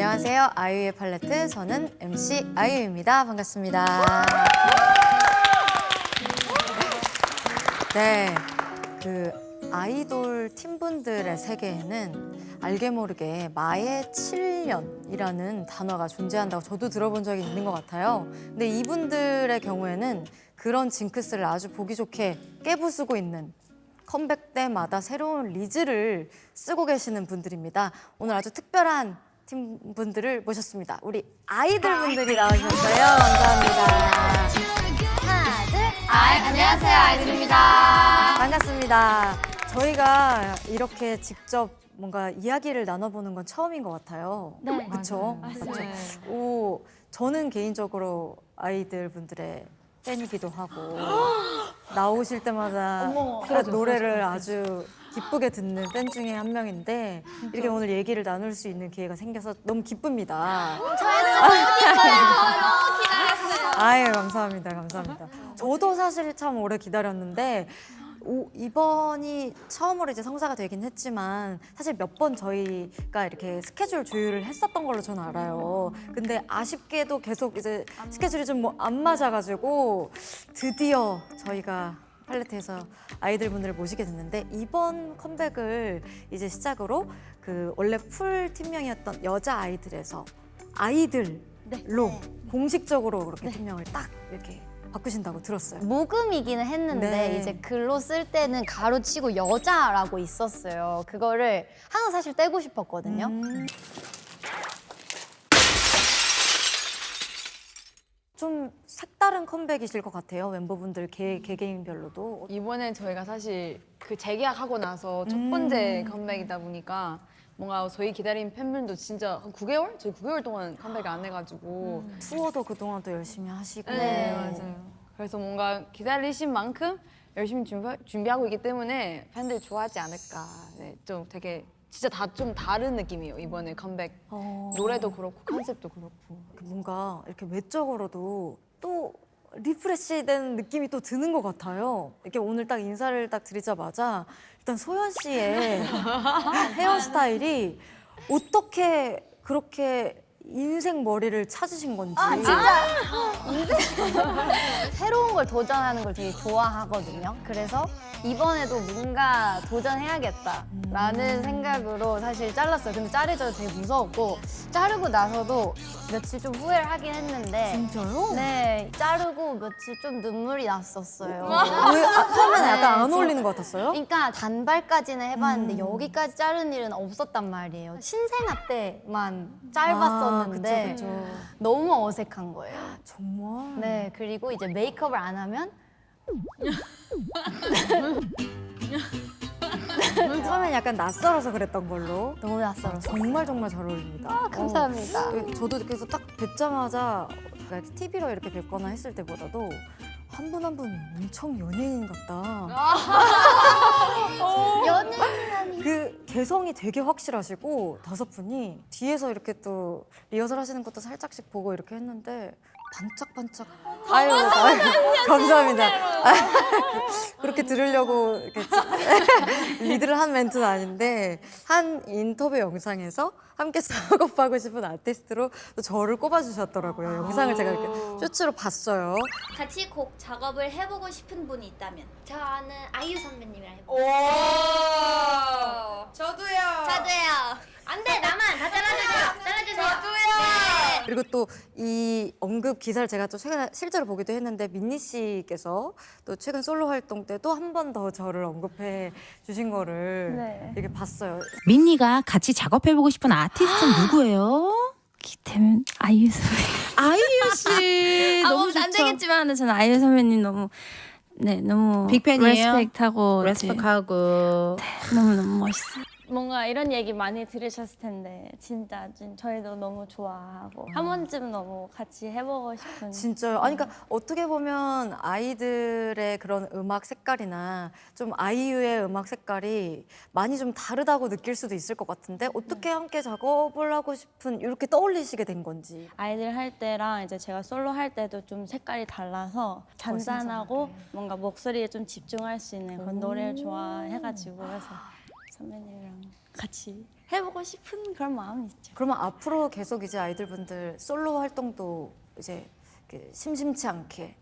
안녕하세요. 아이유의 팔레트, 저는 MC 아이유입니다. 반갑습니다. 네, 그 아이돌 팀분들의 세계에는 알게 모르게 마의 7년이라는 단어가 존재한다고 저도 들어본 적이 있는 것 같아요. 근데 이분들의 경우에는 그런 징크스를 아주 보기 좋게 깨부수고 있는, 컴백 때마다 새로운 리즈를 쓰고 계시는 분들입니다. 오늘 아주 특별한 팀분들을 모셨습니다. 우리 아이들 분들이 나오셨어요. 감사합니다. 하나, 둘, 안녕하세요, 아이들입니다. 반갑습니다. 저희가 이렇게 직접 뭔가 이야기를 나눠보는 건 처음인 것 같아요. 네, 그렇죠? 맞아요. 오, 저는 개인적으로 아이들 분들의 팬이기도 하고 나오실 때마다 노래를 아주 기쁘게 듣는 팬 중에 한 명인데 이렇게 오늘 얘기를 나눌 수 있는 기회가 생겨서 너무 기쁩니다. 저희도 너무 기뻐요. 너무 기다렸어요. 아유, 감사합니다. 감사합니다. 저도 사실 참 오래 기다렸는데 이번이 처음으로 이제 성사가 되긴 했지만 사실 몇 번 저희가 이렇게 스케줄 조율을 했었던 걸로 저는 알아요. 근데 아쉽게도 계속 이제 스케줄이 좀 뭐 안 맞아가지고 드디어 저희가 팔레트에서 아이들 분들을 모시게 됐는데 이번 컴백을 이제 시작으로 그 원래 풀 팀명이었던 여자 아이들에서 아이들로 공식적으로 그렇게 팀명을 딱 이렇게 바꾸신다고 들었어요. 모금이기는 했는데 네. 이제 글로 쓸 때는 가로치고 여자라고 있었어요. 그거를 항상 사실 떼고 싶었거든요. 좀 색다른 컴백이실 것 같아요. 멤버분들 개개인별로도. 이번에 저희가 사실 그 재계약하고 나서 첫 번째 컴백이다 보니까 뭔가 저희 기다린 팬분도 진짜 한 9개월? 저희 9개월 동안 컴백 안 해가지고 투어도 그동안 또 열심히 하시고. 네, 맞아요. 그래서 뭔가 기다리신 만큼 열심히 준비하고 있기 때문에 팬들 좋아하지 않을까. 네, 좀 되게 진짜 다 좀 다른 느낌이에요. 이번에 컴백 노래도 그렇고 컨셉도 그렇고. 뭔가 이렇게 외적으로도 또 리프레시된 느낌이 또 드는 것 같아요. 이렇게 오늘 딱 인사를 딱 드리자마자 일단 소연 씨의 헤어스타일이 어떻게 그렇게 인생 머리를 찾으신 건지. 새로운 걸 도전하는 걸 되게 좋아하거든요. 그래서 이번에도 뭔가 도전해야겠다라는 생각으로 사실 잘랐어요. 근데 자르기 되게 무서웠고 자르고 나서도 며칠 좀 후회를 하긴 했는데 진짜요? 네, 자르고 며칠 좀 눈물이 났었어요. 왜, 처음에는 네, 약간 안 저- 어울리는 것 같았어요? 그러니까 단발까지는 해봤는데 여기까지 자른 일은 없었단 말이에요. 신생아 때만 짧았었는데 그쵸, 그쵸. 너무 어색한 거예요. 정말? 네, 그리고 이제 메이크업을 안 하면 처음엔 약간 낯설어서 그랬던 걸로. 너무 낯설어서. 정말 정말 잘 어울립니다. 감사합니다. 저도 그래서 딱 뵙자마자 TV로 이렇게 뵙거나 했을 때보다도 한 분 한 분 엄청 연예인 같다. 연예인이라니. 그 개성이 되게 확실하시고 다섯 분이 뒤에서 이렇게 또 리허설 하시는 것도 살짝씩 보고 이렇게 했는데 반짝반짝. 아유, 감사합니다. 그렇게 들으려고 이렇게 리드를 한 멘트는 아닌데 한 인터뷰 영상에서 함께 작업하고 싶은 아티스트로 또 저를 꼽아주셨더라고요. 영상을 제가 이렇게 쇼츠로 봤어요. 같이 곡 작업을 해보고 싶은 분이 있다면 저는 아이유 선배님이랑 해볼게요. 오 저도요. 저도요. 안돼 나만 다 잘라주세요. 잘라주세요. 네. 그리고 또 이 언급 기사를 제가 또 최근에 실제로 보기도 했는데 민니 씨께서 또 최근 솔로 활동 때도 한 번 더 저를 언급해 주신 거를 네. 이렇게 봤어요. 민니가 같이 작업해보고 싶은 아티스트는 누구예요? 기태면 아이유 선배님. 아이유 씨 아, 너무 뭐 좋죠. 안 되겠지만 저는 아이유 선배님 너무 너무 빅팬이에요? 레스펙하고 레스펙하고 너무 멋있어요. 뭔가 이런 얘기 많이 들으셨을 텐데 진짜 저희도 너무 좋아하고 한 번쯤 너무 같이 해보고 싶은 진짜요? 아니, 그러니까 어떻게 보면 아이들의 그런 음악 색깔이나 좀 아이유의 음악 색깔이 많이 좀 다르다고 느낄 수도 있을 것 같은데 어떻게 함께 작업을 하고 싶은 이렇게 떠올리시게 된 건지. 아이들 할 때랑 이제 제가 솔로 할 때도 좀 색깔이 달라서 잔잔하고 뭔가 목소리에 좀 집중할 수 있는 그런 노래를 좋아해가지고 그래서 선배님이랑 같이 해보고 싶은 그런 마음이 있죠. 그러면 앞으로 계속 이제 아이들분들 솔로 활동도 이제 이렇게 심심치 않게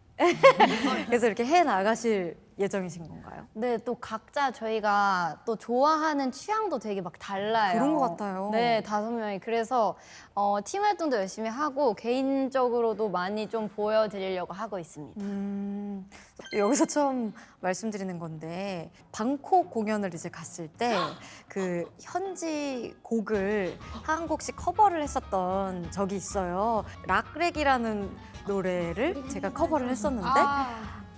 그래서 이렇게 해 나가실 예정이신 건가요? 네, 또 각자 저희가 또 좋아하는 취향도 되게 막 달라요. 그런 것 같아요. 네, 5명이. 그래서 팀 활동도 열심히 하고 개인적으로도 많이 좀 보여드리려고 하고 있습니다. 여기서 처음 말씀드리는 건데 방콕 공연을 이제 갔을 때 그 현지 곡을 한 곡씩 커버를 했었던 적이 있어요. 락렉이라는 노래를 제가 커버를 했었는데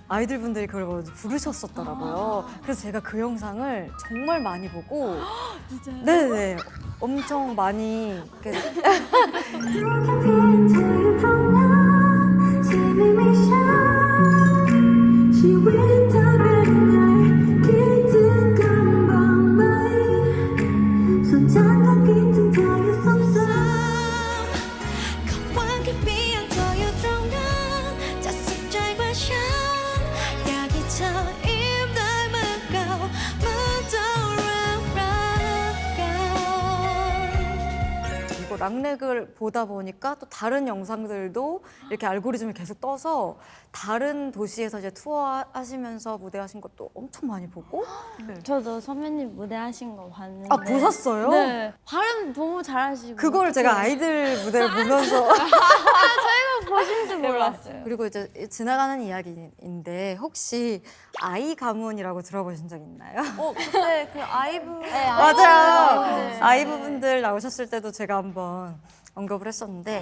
아이들분들이 그걸 먼저 부르셨었더라고요. 그래서 제가 그 영상을 정말 많이 보고 네네 엄청 많이 이렇게 락렉을 보다 보니까 또 다른 영상들도 이렇게 알고리즘이 계속 떠서 다른 도시에서 이제 투어 하시면서 무대하신 것도 엄청 많이 보고 저도 선배님 무대 하신 거 봤는데. 아 보셨어요? 네. 발음 너무 잘하시고. 그걸 제가 아이들 무대를 보면서 보신 줄 몰랐어요. 그리고 이제 지나가는 이야기인데 혹시 아이 가문이라고 들어보신 적 있나요? 네, 그 아이브. 네, 맞아요. 네. 아이브분들 나오셨을 때도 제가 한번 언급을 했었는데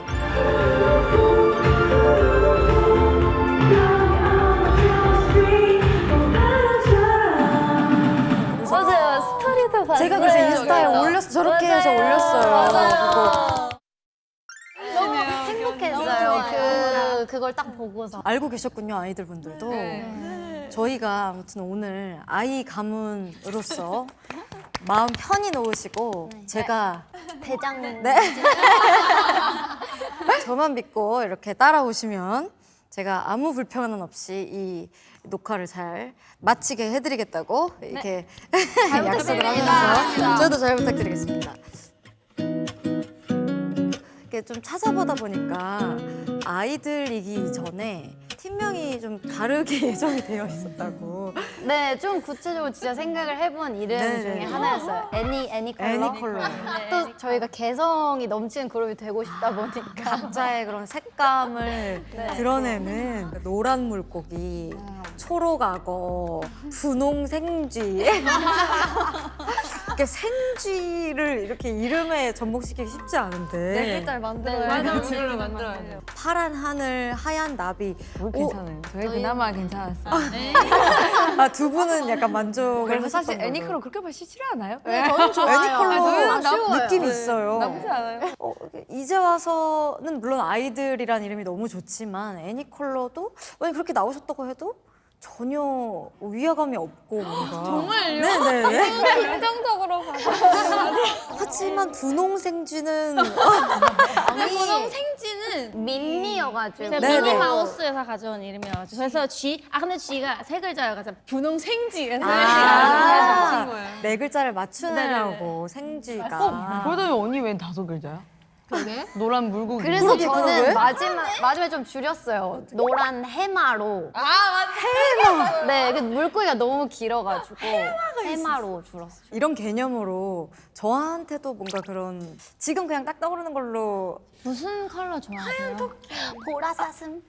맞아요. 스토리도 봤어요. 제가 그래서 인스타에 올렸어 저렇게 해서 올렸어요. 너무 행복했어요. 그걸 딱 보고서. 알고 계셨군요 아이들분들도. 저희가 아무튼 오늘 아이 가문으로서 마음 편히 놓으시고 제가 대장. 네. 저만 믿고 이렇게 따라오시면 제가 아무 불편함 없이 이 녹화를 잘 마치게 해드리겠다고 이렇게 약속을 하면서 저도 잘 부탁드리겠습니다. 이렇게 좀 찾아보다 보니까 아이들이기 전에 팀명이 좀 다르게 예정이 되어 있었다고. 네, 좀 구체적으로 진짜 생각을 해본 이름 네, 중에 네. 하나였어요. 애니컬러. 애니컬러. 또 저희가 개성이 넘치는 그룹이 되고 싶다 보니까. 각자의 그런 색감을 드러내는 노란 물고기, 초록 악어, 분홍 생쥐. 이렇게 생쥐를 이렇게 이름에 접목시키기 쉽지 않은데. 맞아, 그걸로 만들어야 돼요. 파란 하늘, 하얀 나비. 괜찮아요. 저희 그나마 괜찮았어요. 아, 두 분은 약간 만족을 그래서 하셨던 사실 걸로. 애니컬러 그렇게 막 싫어하나요? 저는 좋아요. 애니컬러 아쉬워요. 느낌이 있어요. 나쁘지 않아요. 이제 와서는 물론 아이들이란 이름이 너무 좋지만 애니컬러도 만약 그렇게 나오셨다고 해도 전혀 위화감이 없고 뭔가 정말요? 네네. 긍정적으로 봐서. 하지만 분홍생쥐는 분홍생쥐는 민니여가지고. 제가 네네. 미니마우스에서 가져온 이름이어가지고 그래서 근데 쥐가 3글자여가지고 분홍생쥐. 네 글자를 맞추느라고 생쥐가 그러다면 언니 웬 5글자야? 그러게? 노란 물고기. 그래서 그러게, 저는 그러게. 마지막에 좀 줄였어요. 노란 해마로. 해마. 네, 그 물고기가 너무 길어가지고 해마로 줄었어요. 이런 개념으로 저한테도 뭔가 그런 지금 그냥 딱 떠오르는 걸로 무슨 컬러 좋아하세요? 보라사슴.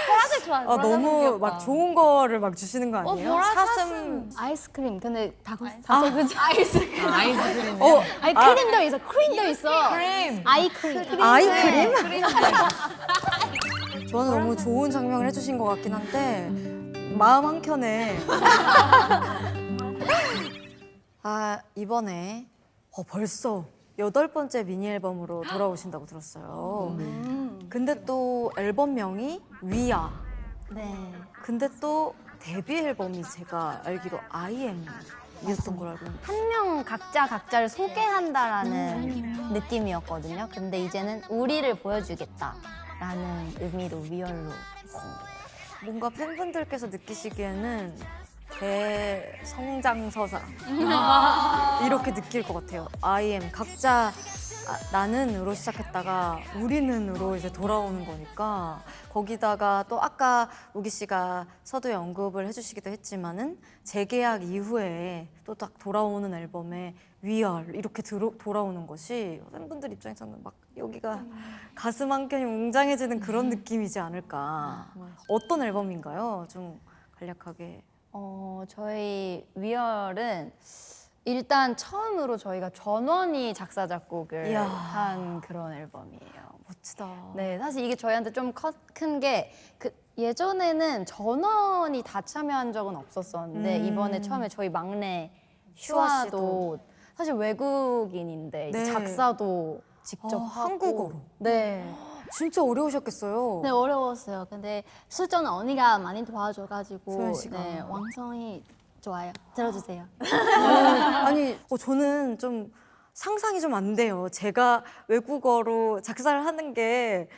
보라색 좋아해요. 너무 막 좋은 거를 막 주시는 거 아니에요? 보라사슴. 아이스크림. 근데 다섯 글자. 아이스크림. 아니 크림도 있어. 크림도 있어. 크림. 아이크림. 아이크림? 저는 너무 좋은 장면을 해주신 것 같긴 한데 마음 한켠에 이번에 벌써 8번째 미니 앨범으로 돌아오신다고 들었어요. 근데 또 앨범명이 위아. 네. 근데 또 데뷔 앨범이 제가 알기로 IM이었던 걸 알고 있는데 한 명 각자를 소개한다라는 느낌이었거든요. 근데 이제는 우리를 보여주겠다라는 의미로 위얼로 했습니다. 뭔가 팬분들께서 느끼시기에는 대성장서사 이렇게 느낄 것 같아요. IM 각자 나는으로 시작했다가 우리는으로 이제 돌아오는 거니까 거기다가 또 아까 우기 씨가 서두에 언급을 해주시기도 했지만은 재계약 이후에 또 딱 돌아오는 앨범에 위얼 이렇게 돌아오는 것이 팬분들 입장에서는 막 여기가 가슴 한켠이 웅장해지는 그런 느낌이지 않을까. 어떤 앨범인가요? 좀 간략하게. 저희 위얼은 일단 처음으로 저희가 전원이 작사 작곡을 이야. 한 그런 앨범이에요. 멋지다. 네, 사실 이게 저희한테 좀 큰 게 예전에는 전원이 다 참여한 적은 없었었는데 이번에 처음에 저희 막내 슈아도 사실 외국인인데 이제 네. 작사도 직접 하고 한국어로. 네. 진짜 어려우셨겠어요. 네, 어려웠어요. 근데 수저는 언니가 많이 도와줘가지고 소연 씨가. 네, 완성이 좋아요. 들어주세요. 아니, 저는 좀 상상이 좀 안 돼요. 제가 외국어로 작사를 하는 게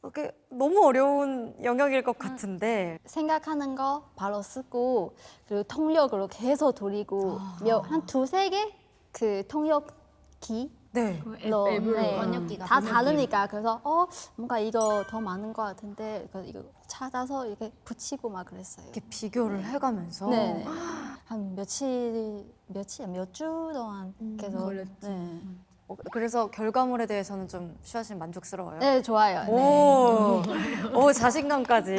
이게 너무 어려운 영역일 것 같은데. 생각하는 거 바로 쓰고 그리고 통역으로 계속 돌리고 한 두세 개 그 통역기 네. 번역기가 다 다르니까 그래서 뭔가 이거 더 많은 것 같은데 이거 찾아서 이렇게 붙이고 막 그랬어요. 이렇게 비교를 해가면서. 네. 한 몇 주 동안 계속. 네. 그래서 결과물에 대해서는 좀 슈아 씨는 만족스러워요? 네, 좋아요. 네. 오, 자신감까지.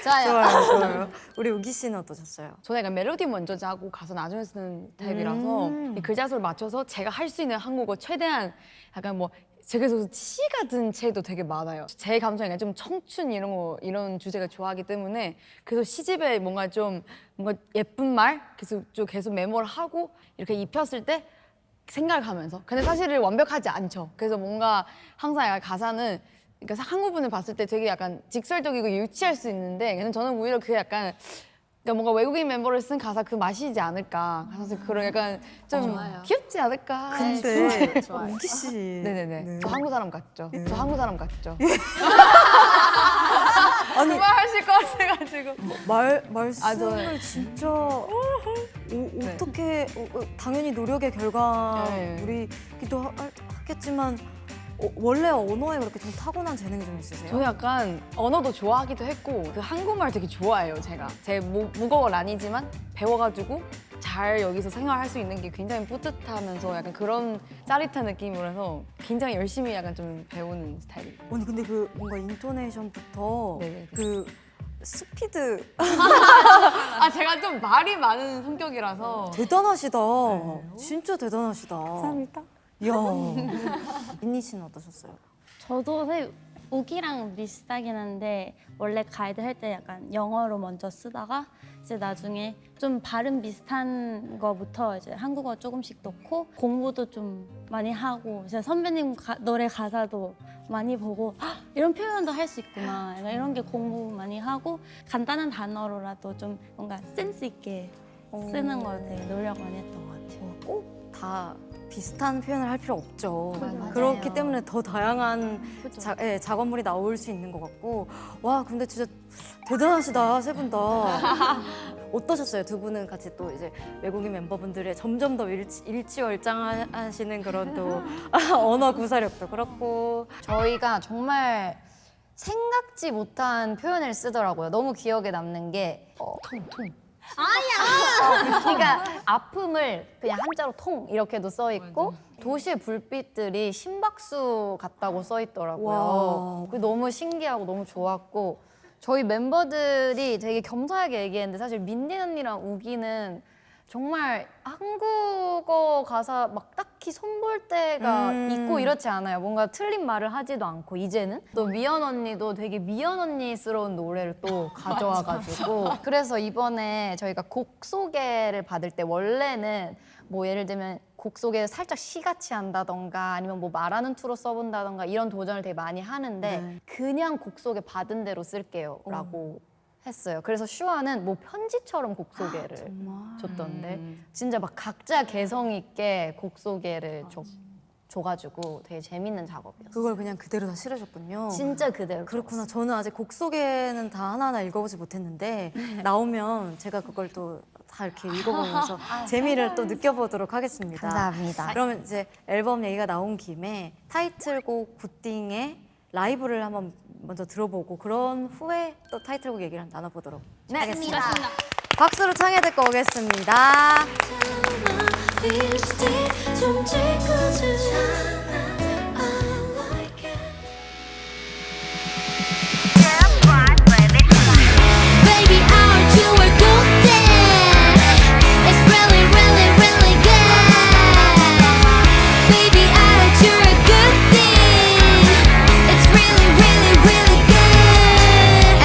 좋아요. 좋아요, 좋아요. 우리 우기 씨는 어떠셨어요? 저는 약간 멜로디 먼저 짜고 가사 나중에 쓰는 타입이라서 이 글자수를 맞춰서 제가 할 수 있는 한국어 최대한 약간 뭐 제가 그래서 시 같은 책도 되게 많아요. 제 감성이 약간 좀 청춘 이런 주제가 좋아하기 때문에 그래서 시집에 뭔가 예쁜 말 계속 메모를 하고 이렇게 입혔을 때 생각을 하면서 근데 사실은 완벽하지 않죠. 그래서 뭔가 항상 약간 가사는 그러니까 한 부분을 봤을 때 되게 약간 직설적이고 유치할 수 있는데 근데 저는 오히려 그게 약간 그러니까 뭔가 외국인 멤버를 쓴 가사 그 맛이지 않을까. 그래서 그런 약간 좀 귀엽지 않을까. 근데 좋아요. 우기 씨. 네네네. 네. 저 한국 사람 같죠? 저 한국 사람 같죠? 아니, 그만하실 것 같아가지고. 말씀을 진짜 어떻게 당연히 노력의 결과물이기도 하겠지만 원래 언어에 그렇게 좀 타고난 재능이 좀 있으세요? 저 약간 언어도 좋아하기도 했고 그 한국말 되게 좋아해요. 제가 제 모국어는 아니지만 배워가지고 잘 여기서 생활할 수 있는 게 굉장히 뿌듯하면서 약간 그런 짜릿한 느낌으로 해서 굉장히 열심히 약간 좀 배우는 스타일이에요. 아니 근데 그 뭔가 인토네이션부터 네네. 그 스피드 아 제가 좀 말이 많은 성격이라서 대단하시다. 진짜 대단하시다. 감사합니다. 이야. 민니 씨는 어떠셨어요? 저도 사실 우기랑 비슷하긴 한데 원래 가이드 할 때 약간 영어로 먼저 쓰다가 이제 나중에 좀 발음 비슷한 거부터 이제 한국어 조금씩 넣고 공부도 좀 많이 하고 이제 선배님 노래 가사도 많이 보고 이런 표현도 할 수 있구나 약간 이런 게 공부 많이 하고 간단한 단어로라도 좀 뭔가 센스 있게 쓰는 거 되게 노력 많이 했던 것 같아요. 꼭 다 비슷한 표현을 할 필요 없죠. 맞아요. 그렇기 때문에 더 다양한 작업물이 나올 수 있는 것 같고 와 근데 진짜 대단하시다 세 분 다. 어떠셨어요? 두 분은 같이 또 이제 외국인 멤버분들의 점점 더 일치월장하시는 그런 또 언어 구사력도 그렇고 저희가 정말 생각지 못한 표현을 쓰더라고요. 너무 기억에 남는 게 그러니까 아픔을 그냥 한자로 통 이렇게도 써 있고 도시의 불빛들이 심박수 같다고 써 있더라고요. 그게 너무 신기하고 너무 좋았고 저희 멤버들이 되게 겸손하게 얘기했는데 사실 민니 언니랑 우기는 정말 한국어 가사 막 딱히 손볼 때가 있고 이렇지 않아요. 뭔가 틀린 말을 하지도 않고 이제는 또 미연 언니도 되게 미연 언니스러운 노래를 또 가져와가지고 그래서 이번에 저희가 곡 소개를 받을 때 원래는 뭐 예를 들면 곡 소개를 살짝 시같이 한다던가 아니면 뭐 말하는 투로 써본다던가 이런 도전을 되게 많이 하는데 그냥 곡 소개 받은 대로 쓸게요 라고 했어요. 그래서 슈아는 뭐 편지처럼 곡 소개를 줬던데 진짜 막 각자 개성 있게 곡 소개를 줘가지고 되게 재밌는 작업이었어요. 그걸 그냥 그대로 다 실으셨군요. 진짜 그대로. 그렇구나. 저는 아직 곡 소개는 다 하나하나 읽어보지 못했는데 나오면 제가 그걸 또 다 이렇게 읽어보면서 재미를 또 느껴보도록 하겠습니다. 감사합니다. 그러면 이제 앨범 얘기가 나온 김에 타이틀곡 굿띵의 라이브를 한번 먼저 들어보고 그런 후에 또 타이틀곡 얘기를 나눠보도록 하겠습니다. 박수로 청해 듣고 오겠습니다. Baby, I'll do a good thing. It's really, really, really good. Baby, I'll do a good thing. It's really, really, really good.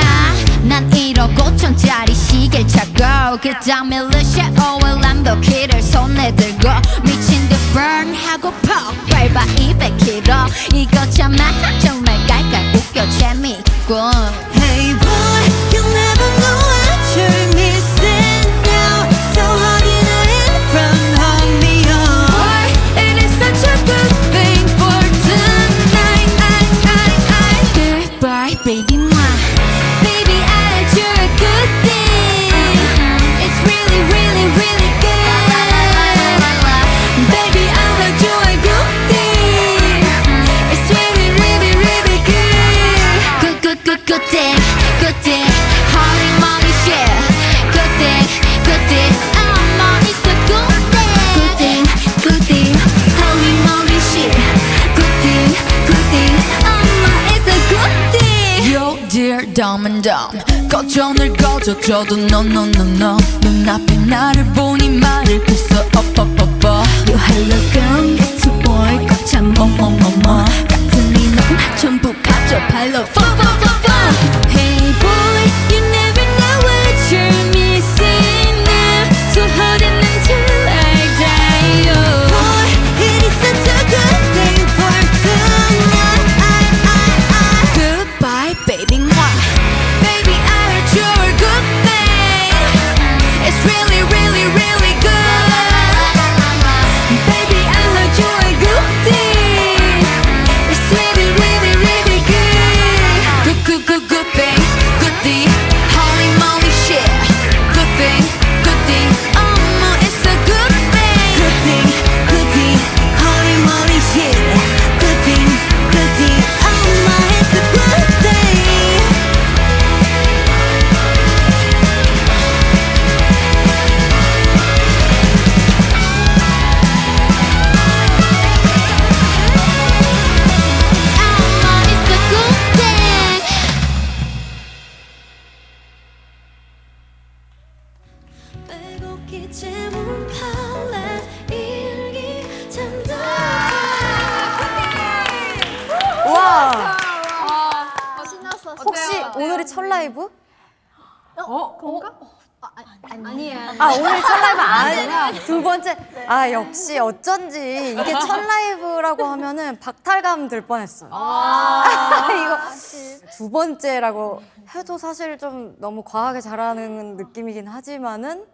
난 1억 5천짜리 시계를 차고 그 다음에 르샤오의 람보키를 손에 들고 미친 듯 burn 하고 퍽 밟아 200km 이거 참아 정말 깔깔 웃겨 재미있군. Hey boy, you'll never know what you're missing now. So hard you know it from home beyond. Boy, it is such a good thing for tonight. Goodbye, baby, mwah. Baby, I do a good thing. It's really, really, really good. Baby, I do a good thing. It's really, really, really good. Good, good, good, good thing. Good thing. Holy moly shit. Good thing, good thing. I'm on it's a good thing. Good thing, good thing. Holy moly shit. Good thing, good thing. I'm on it's a good thing. Yo, dear, dumb and dumb. 꺼져 늘 꺼져줘도 no, no, no, no. 눈앞에 나를 보니 말을 했어. up, up, up, up. You hello girl, Mr. Boy. 거참 뭐뭐뭐뭐 같은 이놈 전부 가져 발로 fall, fall, fall, fall. Hey boy, you never know what you're missing now. So hold it until I die. Oh. Boy, it is such a good thing for tonight. Goodbye, baby, mwah. Baby, I heard you're a good thing. It's really, really, really good. Baby, I heard you're a good thing. It's really, really, really good. Good, good, good, good thing. Good thing. Holy moly shit. Good thing, good thing. It's a good thing. Good thing, good thing. Holy moly shit. Good thing, good thing. It's a good thing. It's a good thing. 빼곡히 채운 팔레 일기 잠들. 와, 신났어. 혹시 오늘이 첫 라이브? 아니에요. 아, 오늘 첫 라이브 아니야. 두 번째. 아, 역시 어쩐지 이게 첫 라이브라고 하면은 박탈감 들 뻔했어요. 이거 두 번째라고 해도 사실 좀 너무 과하게 잘하는 느낌이긴 하지만은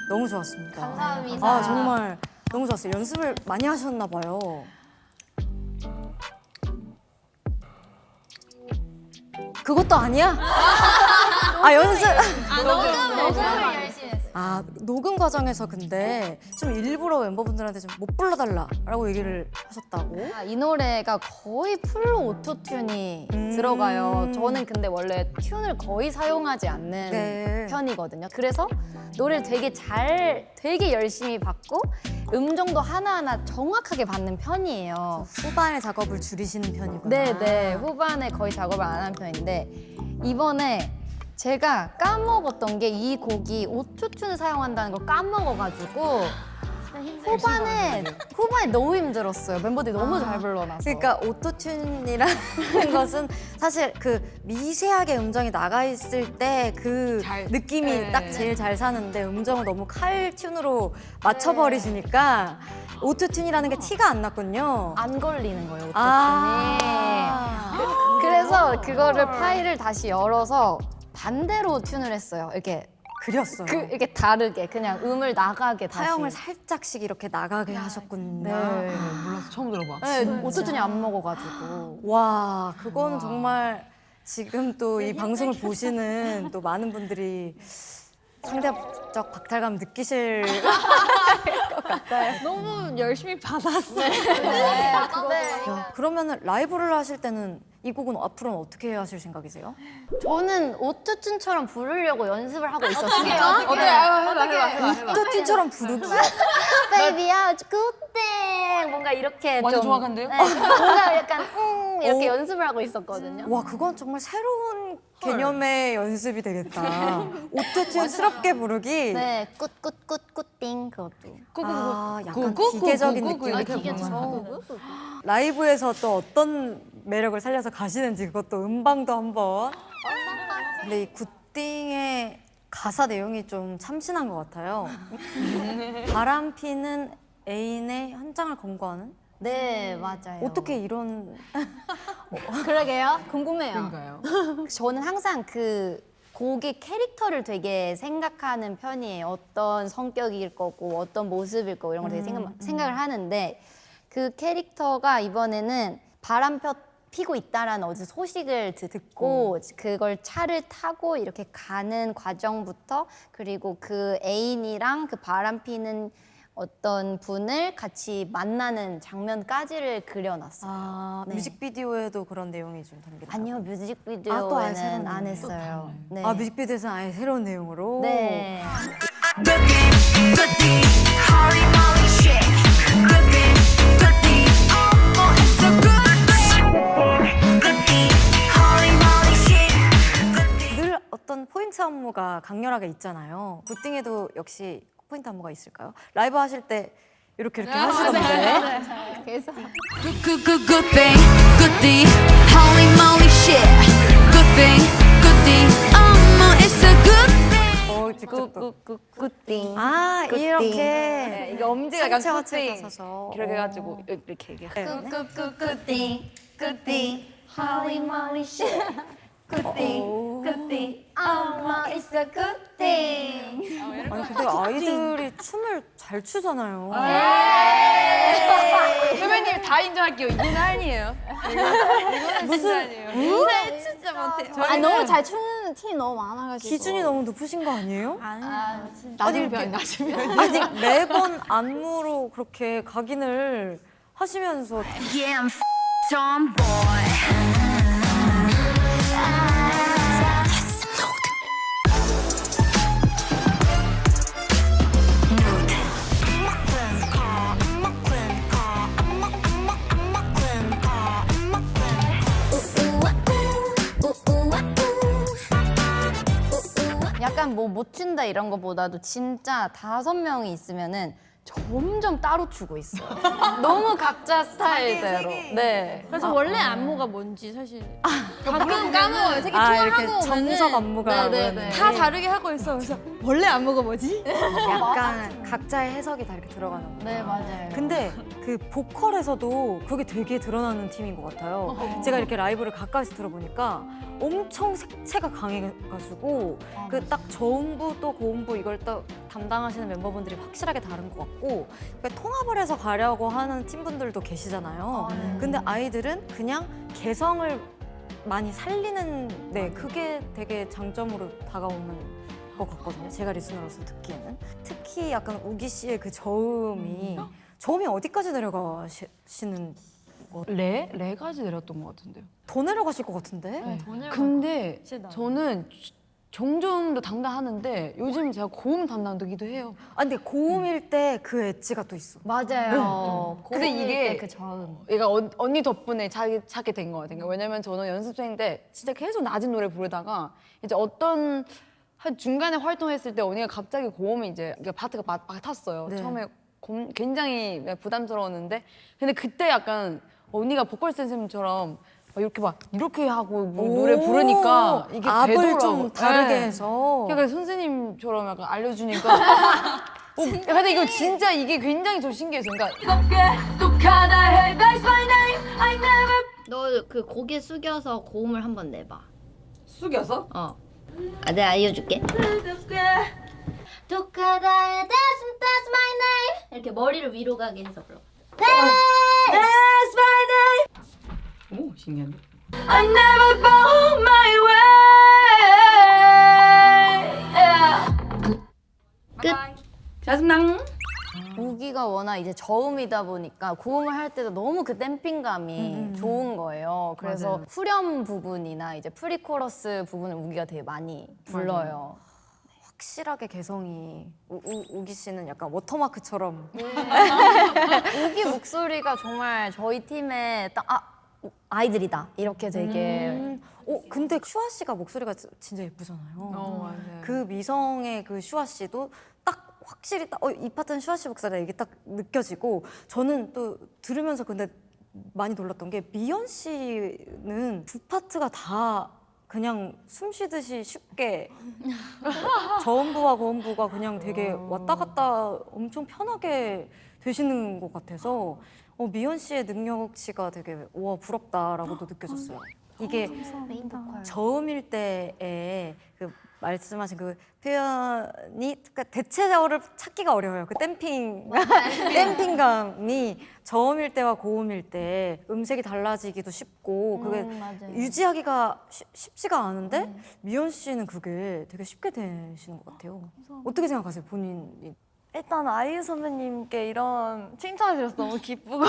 너무 좋았습니다. 감사합니다. 아, 정말 너무 좋았어요. 연습을 많이 하셨나 봐요. 그것도 아니야? 아, 연습. 녹음을 열심히 했어요. 아, 녹음 과정에서 근데 좀 일부러 멤버분들한테 좀 못 불러달라라고 얘기를 하셨다고? 이 노래가 거의 풀로 오토튠이 들어가요. 저는 근데 원래 튠을 거의 사용하지 않는 네. 편이거든요. 그래서 노래를 되게 열심히 받고 음정도 하나하나 정확하게 받는 편이에요. 후반에 작업을 줄이시는 편이구나. 네네. 후반에 거의 작업을 안 하는 편인데 이번에 제가 까먹었던 게 이 곡이 오토튠을 사용한다는 걸 까먹어가지고 후반에 너무 힘들었어요. 멤버들이 너무 잘 불러놔서. 그러니까 오토튠이라는 것은 사실 그 미세하게 음정이 나가 있을 때 그 느낌이 네. 딱 제일 잘 사는데 음정을 너무 칼 튠으로 맞춰버리시니까 오토튠이라는 게 티가 안 났군요. 안 걸리는 거예요, 오토튠이. 아. 그래서 그거를 파일을 다시 열어서 반대로 튠을 했어요. 이렇게 그렸어요. 이렇게 다르게 그냥 음을 나가게 다시. 사형을 살짝씩 이렇게 나가게 하셨군요. 네. 몰라서 처음 들어봐. 네, 오토튠이 안 먹어가지고. 와, 그건 정말 지금 또 이 방송을 보시는 또 많은 분들이 상대적 박탈감 느끼실 너무 열심히 받았어요. 야, 그러면은 라이브를 하실 때는 이 곡은 앞으로는 어떻게 하실 생각이세요? 저는 오토튠처럼 부르려고 연습을 하고 있었어요. 어때? 해봐. 뚜띠처럼 부르기? Baby, how's good thing? 뭔가 이렇게 완전 좀 정확한데요? 네, 뭔가 약간 이렇게 오. 연습을 하고 있었거든요. 와, 그건 정말 새로운 개념의 연습이 되겠다. 오토튠스럽게 부르기? 네, 굿굿굿굿띵 그것도. 아, 약간 기계적인 느낌이 들구나. 라이브에서 또 어떤 매력을 살려서 가시는지 그것도 음방도 한번. 근데 이 굿띵의 가사 내용이 좀 참신한 것 같아요. 바람 피는 애인의 현장을 검거하는? 네, 맞아요. 어떻게 이런 그러게요? 궁금해요. 그런가요? 저는 항상 그 곡의 캐릭터를 되게 생각하는 편이에요. 어떤 성격일 거고 어떤 모습일 거고 이런 걸 되게 생각을 하는데 그 캐릭터가 이번에는 바람 피고 있다라는 어제 소식을 듣고 그걸 차를 타고 이렇게 가는 과정부터 그리고 그 애인이랑 그 바람 피는 어떤 분을 같이 만나는 장면까지를 그려놨어요. 아, 네. 뮤직비디오에도 그런 내용이 좀 담긴다. 아니요, 아, 또 아예 뮤직비디오에는 새로운 안 내용이요? 했어요. 네. 아, 뮤직비디오에서는 아예 새로운 내용으로. 네. 늘 어떤 포인트 안무가 강렬하게 있잖아요. 굿띵에도 역시 포인트 안무가 있을까요? 라이브 하실 때 이렇게 하시던데. 계속. Good thing, good thing, holy moly shit. Good thing, it's a good thing. 직접 또. 굿굿굿굿띵. 아, 굿띵. 이렇게. 네, 이게 엄지가 약간 상체와 굿띵. 체가 서서. 이렇게 해가지고 이렇게 굿굿굿굿띵. 굿띵. holy moly shit. 굿띵. 굿띵. it's a good thing. 아니, 근데 아이들이 춤을 잘 추잖아요. 선배님 다 인정할게요. 이건 아니에요. 이거는 진짜 아니에요. 아, 너무 잘 추는 팀 너무 많아가지고. 기준이 너무 높으신 거 아니에요? 낮은 편, 낮은 편. 아니, 매번 안무로 그렇게 각인을 하시면서 Yeah, I'm tomboy. 약간 뭐 못 춘다 이런 거보다도 진짜 5명이 있으면은 점점 따로 추고 있어요. 너무 각자 스타일대로. 네. 그래서 원래 안무가 뭔지 사실 가끔 까먹어요. 되게 아, 좋아하고 이렇게 정석 오면은 안무가 네네네. 다 다르게 하고 있어. 그래서 원래 안무가 뭐지? 약간 각자의 해석이 다 이렇게 들어가는 거예요. 네, 맞아요. 근데 그 보컬에서도 그게 되게 드러나는 팀인 것 같아요. 제가 이렇게 라이브를 가까이서 들어보니까 엄청 색채가 강해가지고 그 딱 저음부 또 고음부 이걸 또 담당하시는 멤버분들이 확실하게 다른 것 같고 그러니까 통합을 해서 가려고 하는 팀분들도 계시잖아요. 근데 아이들은 그냥 개성을 많이 살리는 그게 되게 장점으로 다가오는 것 같거든요. 제가 리스너로서 듣기에는 특히 약간 우기 씨의 그 저음이 어디까지 내려가시는 레까지 내렸던 것 같은데요. 더 내려가실 것 같은데? 근데 저는 정좀도 담당하는데 요즘 제가 고음 담당이기도 해요. 아 근데 고음일 때 그 엣지가 또 있어. 맞아요. 근데 이게 그 저음. 얘가 언니 덕분에 찾게 된 것 같아요. 왜냐면 저는 연습생 때 진짜 계속 낮은 노래 부르다가 이제 어떤 한 중간에 활동했을 때 언니가 갑자기 고음이 이제 파트가 맡았어요. 네. 처음에 굉장히 부담스러웠는데 근데 그때 약간 언니가 보컬 선생님처럼 이렇게 하고 노래 부르니까 이게 압을 되더라고. 좀 다르게 네. 해서. 약간 선생님처럼 약간 알려주니까. 근데 이거 진짜 이게 굉장히 좀 신기했어요. 그러니까 너 그 고개 숙여서 고음을 한번 내봐. 숙여서? 어. 내가 알려줄게. 독하다의 that's my name. 이렇게 머리를 위로 가게 해서 불러. That's my name. 오 신기한데. I never found my way. 끝. 짜증낭. 우기가 워낙 이제 저음이다 보니까 고음을 할 때도 너무 그 댐핑감이 좋은 거예요. 그래서 맞아요. 후렴 부분이나 이제 프리코러스 부분을 우기가 되게 많이 불러요. 확실하게 개성이 우기 씨는 약간 워터마크처럼 우기 목소리가 정말 저희 팀의 딱 아이들이다 이렇게 되게 근데 슈아 씨가 목소리가 진짜 예쁘잖아요. 맞아요. 그 미성의 그 슈아 씨도 딱 확실히 딱 이 파트는 슈아 씨 목소리다 이게 딱 느껴지고 저는 또 들으면서 근데 많이 놀랐던 게 미연 씨는 두 파트가 다 그냥 숨 쉬듯이 쉽게 저음부와 고음부가 그냥 되게 왔다 갔다 엄청 편하게 되시는 것 같아서 미연 씨의 능력치가 되게 와 부럽다라고도 느껴졌어요. 이게 저음일 때에 그 말씀하신 그 표현이 그러니까 대체어를 찾기가 어려워요. 그 댐핑감이 저음일 때와 고음일 때 음색이 달라지기도 쉽고 그게 맞아요. 유지하기가 쉽지가 않은데 미연 씨는 그게 되게 쉽게 되시는 것 같아요. 어떻게 생각하세요, 본인이? 일단 아이유 선배님께 이런 칭찬을 드려서 너무 기쁘고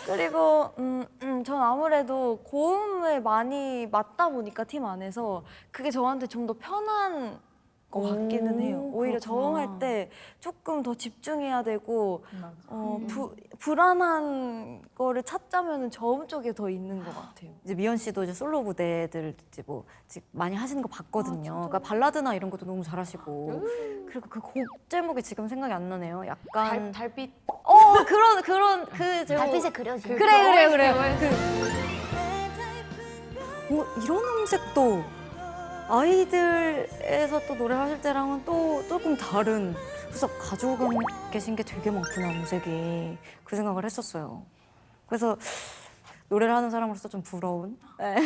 그리고 전 아무래도 고음을 많이 맡다 보니까 팀 안에서 그게 저한테 좀 더 편한 것 같기는 해요. 오히려 저음할 때 조금 더 집중해야 되고 불안한 거를 찾자면 저음 쪽에 더 있는 것 같아요. 이제 미연 씨도 이제 솔로 무대들 이제 뭐 많이 하시는 거 봤거든요. 그러니까 발라드나 이런 것도 너무 잘하시고 그리고 그 곡 제목이 지금 생각이 안 나네요. 약간 달빛. 그런 그 제목. 달빛에 그려진 그래. 이런 음색도 아이들에서 또 노래하실 때랑은 또 조금 다른. 그래서 가지고 계신 게 되게 많구나 음색이 그 생각을 했었어요. 그래서 노래를 하는 사람으로서 좀 부러운 그런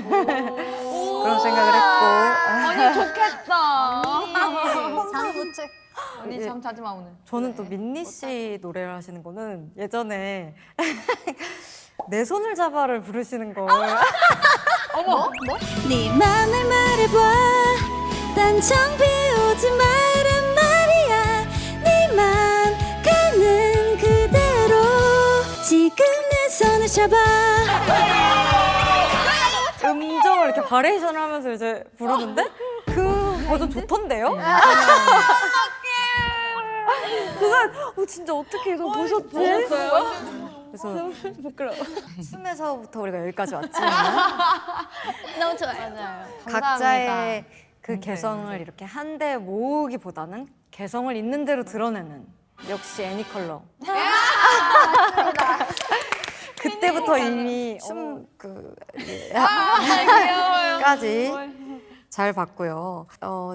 생각을 했고. 아니 좋겠다. 장부책. 언니 잠 자지 마 오늘. 저는 또 민니 씨 노래를 하시는 거는 예전에 내 손을 잡아를 부르시는 걸 네 맘을 말해봐 단정 비우지 말란 말이야 네 맘 가는 그대로 지금 내 손을 잡아 음정을 이렇게 바레이션을 하면서 이제 부르는데 그 버전 좋던데요? 그거 진짜 어떻게 이거 보셨지? 그래서 부끄러워. 춤에서부터 우리가 여기까지 왔지. 너무 좋아요. 맞아요. 각자의 그 개성을 이렇게 한데 모으기보다는 개성을 있는 대로 드러내는 역시 애니컬러. 그때부터 이미 까지 잘 봤고요.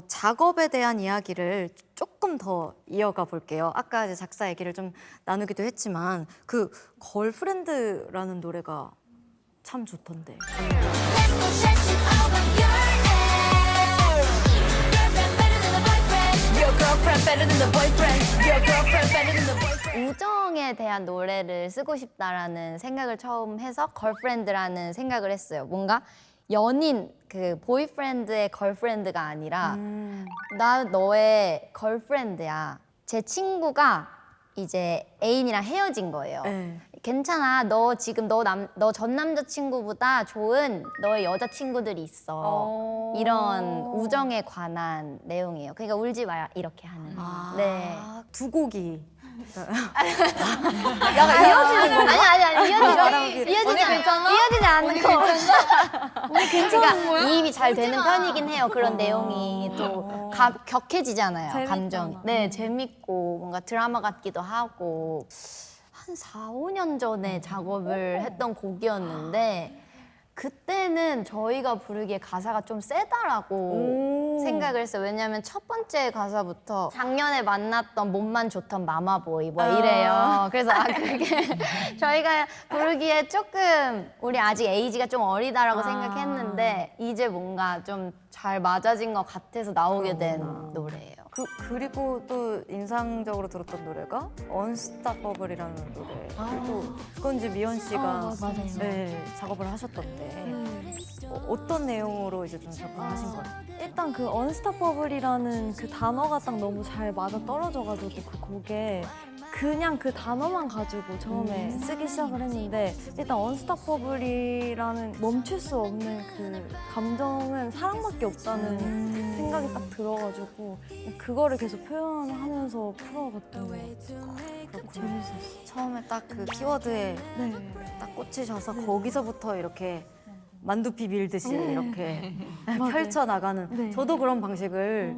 작업에 대한 이야기를 조금 더 이어가 볼게요. 아까 이제 작사 얘기를 좀 나누기도 했지만 그 걸프렌드라는 노래가 참 좋던데. 우정에 대한 노래를 쓰고 싶다라는 생각을 처음 해서 걸프렌드라는 생각을 했어요. 뭔가 연인, 그 보이프렌드의 걸프렌드가 아니라 나 너의 걸프렌드야. 제 친구가 이제 애인이랑 헤어진 거예요. 네. 괜찮아. 너 지금 너 전 남자친구보다 좋은 너의 여자친구들이 있어. 이런 우정에 관한 내용이에요. 그러니까 울지 마라 이렇게 하는. 네. 두 곡이 약간 이어지는 건가? 아니 이어지지 않는 거. 언니 괜찮은 거야? 이입이 잘 되는 편이긴 해요. 그런 내용이 또 격해지잖아요. 감정이. 네, 재밌고 뭔가 드라마 같기도 하고 한 4, 5년 전에 작업을 했던 곡이었는데 그때는 저희가 부르기에 가사가 좀 세다라고 생각을 했어요. 왜냐면 첫 번째 가사부터 작년에 만났던 몸만 좋던 마마보이 뭐 이래요. 그래서 그게 저희가 부르기에 조금 우리 아직 에이지가 좀 어리다라고 생각했는데 이제 뭔가 좀 잘 맞아진 것 같아서 나오게 된 노래예요. 그리고 또 인상적으로 들었던 노래가 Unstoppable이라는 노래. 또 그건 이제 미연 씨가 네, 작업을 하셨던데 어떤 내용으로 이제 좀 접근하신 거예요? 일단 그 언스타퍼블이라는 그 단어가 딱 너무 잘 맞아 떨어져가지고 그 곡에 그냥 그 단어만 가지고 처음에 쓰기 시작을 했는데 일단 언스타퍼블이라는 멈출 수 없는 그 감정은 사랑밖에 없다는 생각이 딱 들어가지고 그거를 계속 표현하면서 풀어갔던 것 같아요. 재밌었어요. 처음에 딱 그 키워드에 딱 꽂히셔서 거기서부터 이렇게 만두피 밀듯이 이렇게 펼쳐 나가는. 저도 그런 방식을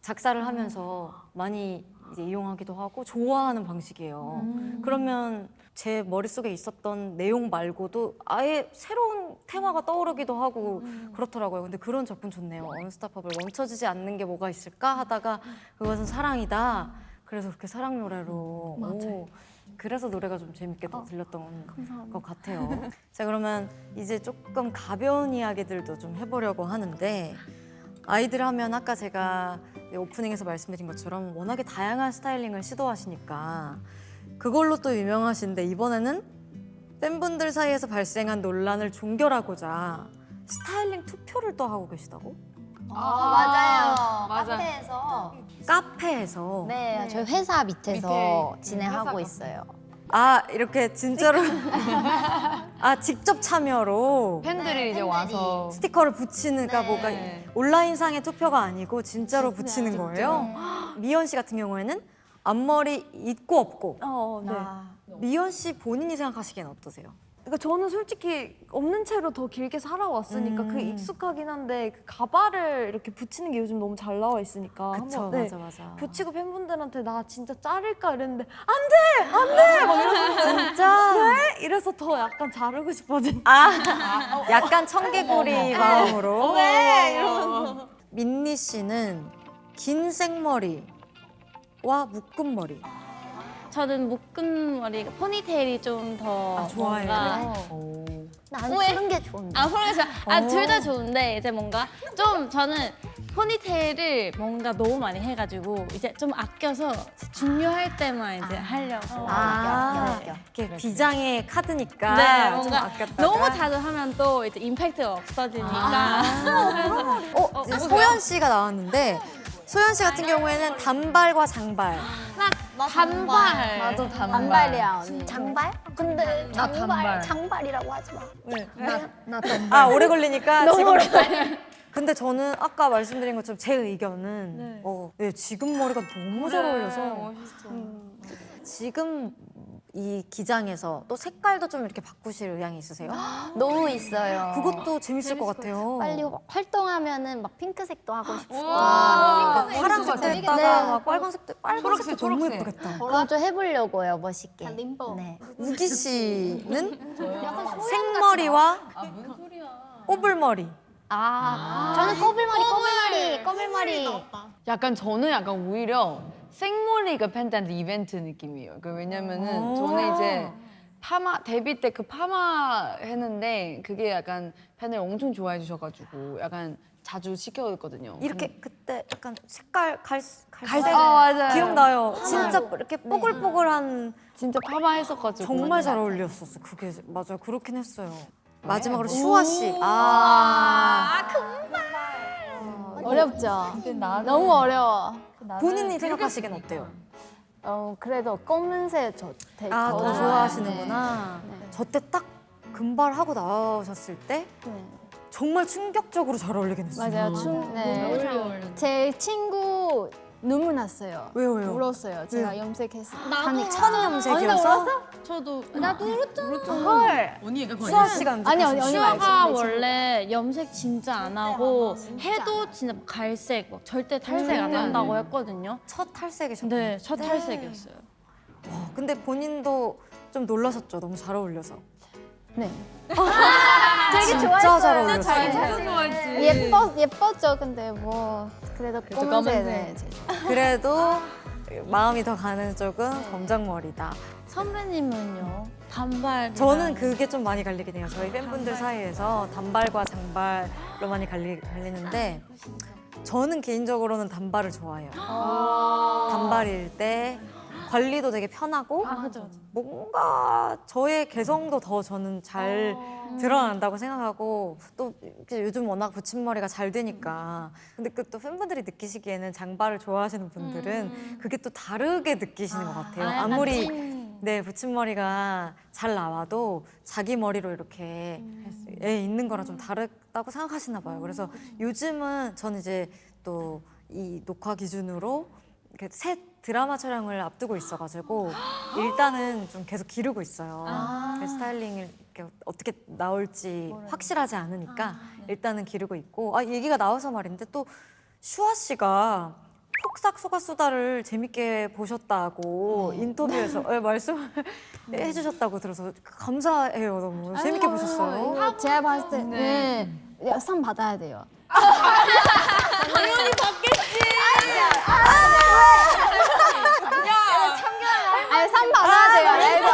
작사를 하면서 많이 이제 이용하기도 하고 좋아하는 방식이에요. 그러면 제 머릿속에 있었던 내용 말고도 아예 새로운 테마가 떠오르기도 하고 그렇더라고요. 근데 그런 접근 좋네요. 언스타퍼블 멈춰지지 않는 게 뭐가 있을까 하다가 그것은 사랑이다. 그래서 그렇게 사랑 노래로. 오, 그래서 노래가 좀 재밌게 들렸던 것 같아요. 자, 그러면 이제 조금 가벼운 이야기들도 좀 해보려고 하는데 아이들 하면 아까 제가 오프닝에서 말씀드린 것처럼 워낙에 다양한 스타일링을 시도하시니까 그걸로 또 유명하신데 이번에는 팬분들 사이에서 발생한 논란을 종결하고자 스타일링 투표를 또 하고 계시다고? 맞아요. 맞아. 카페에서 카페에서? 네, 저희 회사 밑에서 진행하고 있어요. 아, 이렇게 진짜로? 아, 직접 참여로? 팬들이 이제 와서 스티커를 붙이는, 그러니까 뭐가 온라인상의 투표가 아니고 진짜로 붙이는 거예요? 미연 씨 같은 경우에는 앞머리 있고 없고. 네. 미연 씨 본인이 생각하시기엔 어떠세요? 그러니까 저는 솔직히 없는 채로 더 길게 살아왔으니까 그게 익숙하긴 한데 그 가발을 이렇게 붙이는 게 요즘 너무 잘 나와 있으니까 그쵸, 한번 맞아. 붙이고 팬분들한테 나 진짜 자를까 이랬는데 안돼 막 이러면서 진짜? 네? 이래서 더 약간 자르고 싶어진. 약간 청개구리 마음으로. 네 이러면서. 민니 씨는 긴 생머리와 묶은 머리. 저는 묶은 머리, 포니테일이 좀 더 좋아해요? 난 푸른 게 좋은데. 둘 다 좋은데 이제 뭔가 좀 저는 포니테일을 뭔가 너무 많이 해가지고 이제 좀 아껴서 중요할 때만 이제 하려고. 이렇게 비장의 카드니까 네, 좀 뭔가 아꼈다가. 너무 자주 하면 또 이제 임팩트가 없어지니까. 이제 소연 씨가 나왔는데 소연 씨 같은 경우에는 단발과 장발. 단발. 나도 단발이야 언니. 장발? 근데 단발. 장발이라고 하지 마. 아, 오래 걸리니까 지금. 근데 저는 아까 말씀드린 것처럼 제 의견은 지금 머리가 너무 잘 어울려서 지금 이 기장에서 또 색깔도 좀 이렇게 바꾸실 의향이 있으세요? 너무 있어요. 그것도 재밌을 것 같아요. 빨리 활동하면은 막 핑크색도 하고 싶고. 파란색도 했다가 네. 막 빨간색도 너무 초록색. 예쁘겠다. 그거 좀 해보려고요 멋있게. 네. 우기 씨는 생머리와 꼬불머리. 저는 꼬불머리. 약간 저는 약간 오히려 생머리가 팬들한테 이벤트 느낌이에요. 왜냐면은 저는 이제 파마 데뷔 때 그 파마 했는데 그게 약간 팬들 엄청 좋아해 주셔가지고 약간 자주 시켜줬거든요. 이렇게 그때 약간 색깔 갈색 맞아요. 기억나요. 진짜 이렇게 뽀글뽀글한 진짜 파마 했었가지고 정말 잘 어울렸었어. 그게 맞아요. 그렇긴 했어요. 마지막으로 슈아 씨. 어렵죠. 너무 어려워. 본인이 생각하시기엔 어때요? 그래도 검은색 되게 더 좋아해요. 좋아하시는구나. 저 때 딱 금발 하고 나오셨을 때 네. 정말 충격적으로 잘 어울리긴 했어요. 맞아요. 네. 제 친구 눈물 났어요. 왜요? 울었어요. 제가 염색했을 때. 첫 염색이어서 저도 나도 헐. 슈아 씨가 아니 언니 슈아가 원래 염색 진짜 안 하고 해도 진짜 갈색 막 절대 탈색 안 한다고 했거든요. 첫 탈색이셨나요? 네, 첫 탈색이었어요. 근데 본인도 좀 놀라셨죠? 너무 잘 어울려서. 네. 되게 진짜 잘 어울렸어요. 예뻤죠. 근데 뭐 그래도 검은색은 그래도 마음이 더 가는 쪽은 검정머리다. 선배님은요? 단발. 저는 그게 좀 많이 갈리긴 해요. 저희 팬분들 사이에서 단발과 장발로 많이 갈리는데 저는 개인적으로는 단발을 좋아해요. 단발일 때 관리도 되게 편하고 뭔가 저의 개성도 더 저는 잘 드러난다고 생각하고 또 이렇게 요즘 워낙 붙임머리가 잘 되니까 근데 그 또 팬분들이 느끼시기에는 장발을 좋아하시는 분들은 그게 또 다르게 느끼시는 것 같아요. 아무리 네 붙임머리가 잘 나와도 자기 머리로 이렇게 있는 거랑 좀 다르다고 생각하시나 봐요. 그래서 요즘은 저는 이제 또 이 녹화 기준으로 이렇게 새 드라마 촬영을 앞두고 있어가지고 일단은 좀 계속 기르고 있어요. 스타일링을 이렇게 어떻게 나올지 확실하지 않으니까 일단은 기르고 있고 얘기가 나와서 말인데 또 슈아 씨가 폭삭 소가수다를 재밌게 보셨다고 인터뷰에서 말씀을 해주셨다고 들어서 감사해요. 너무 재밌게 보셨어요. 제가 봤을 때 상 받아야 돼요. 아니 상 받아야 돼요.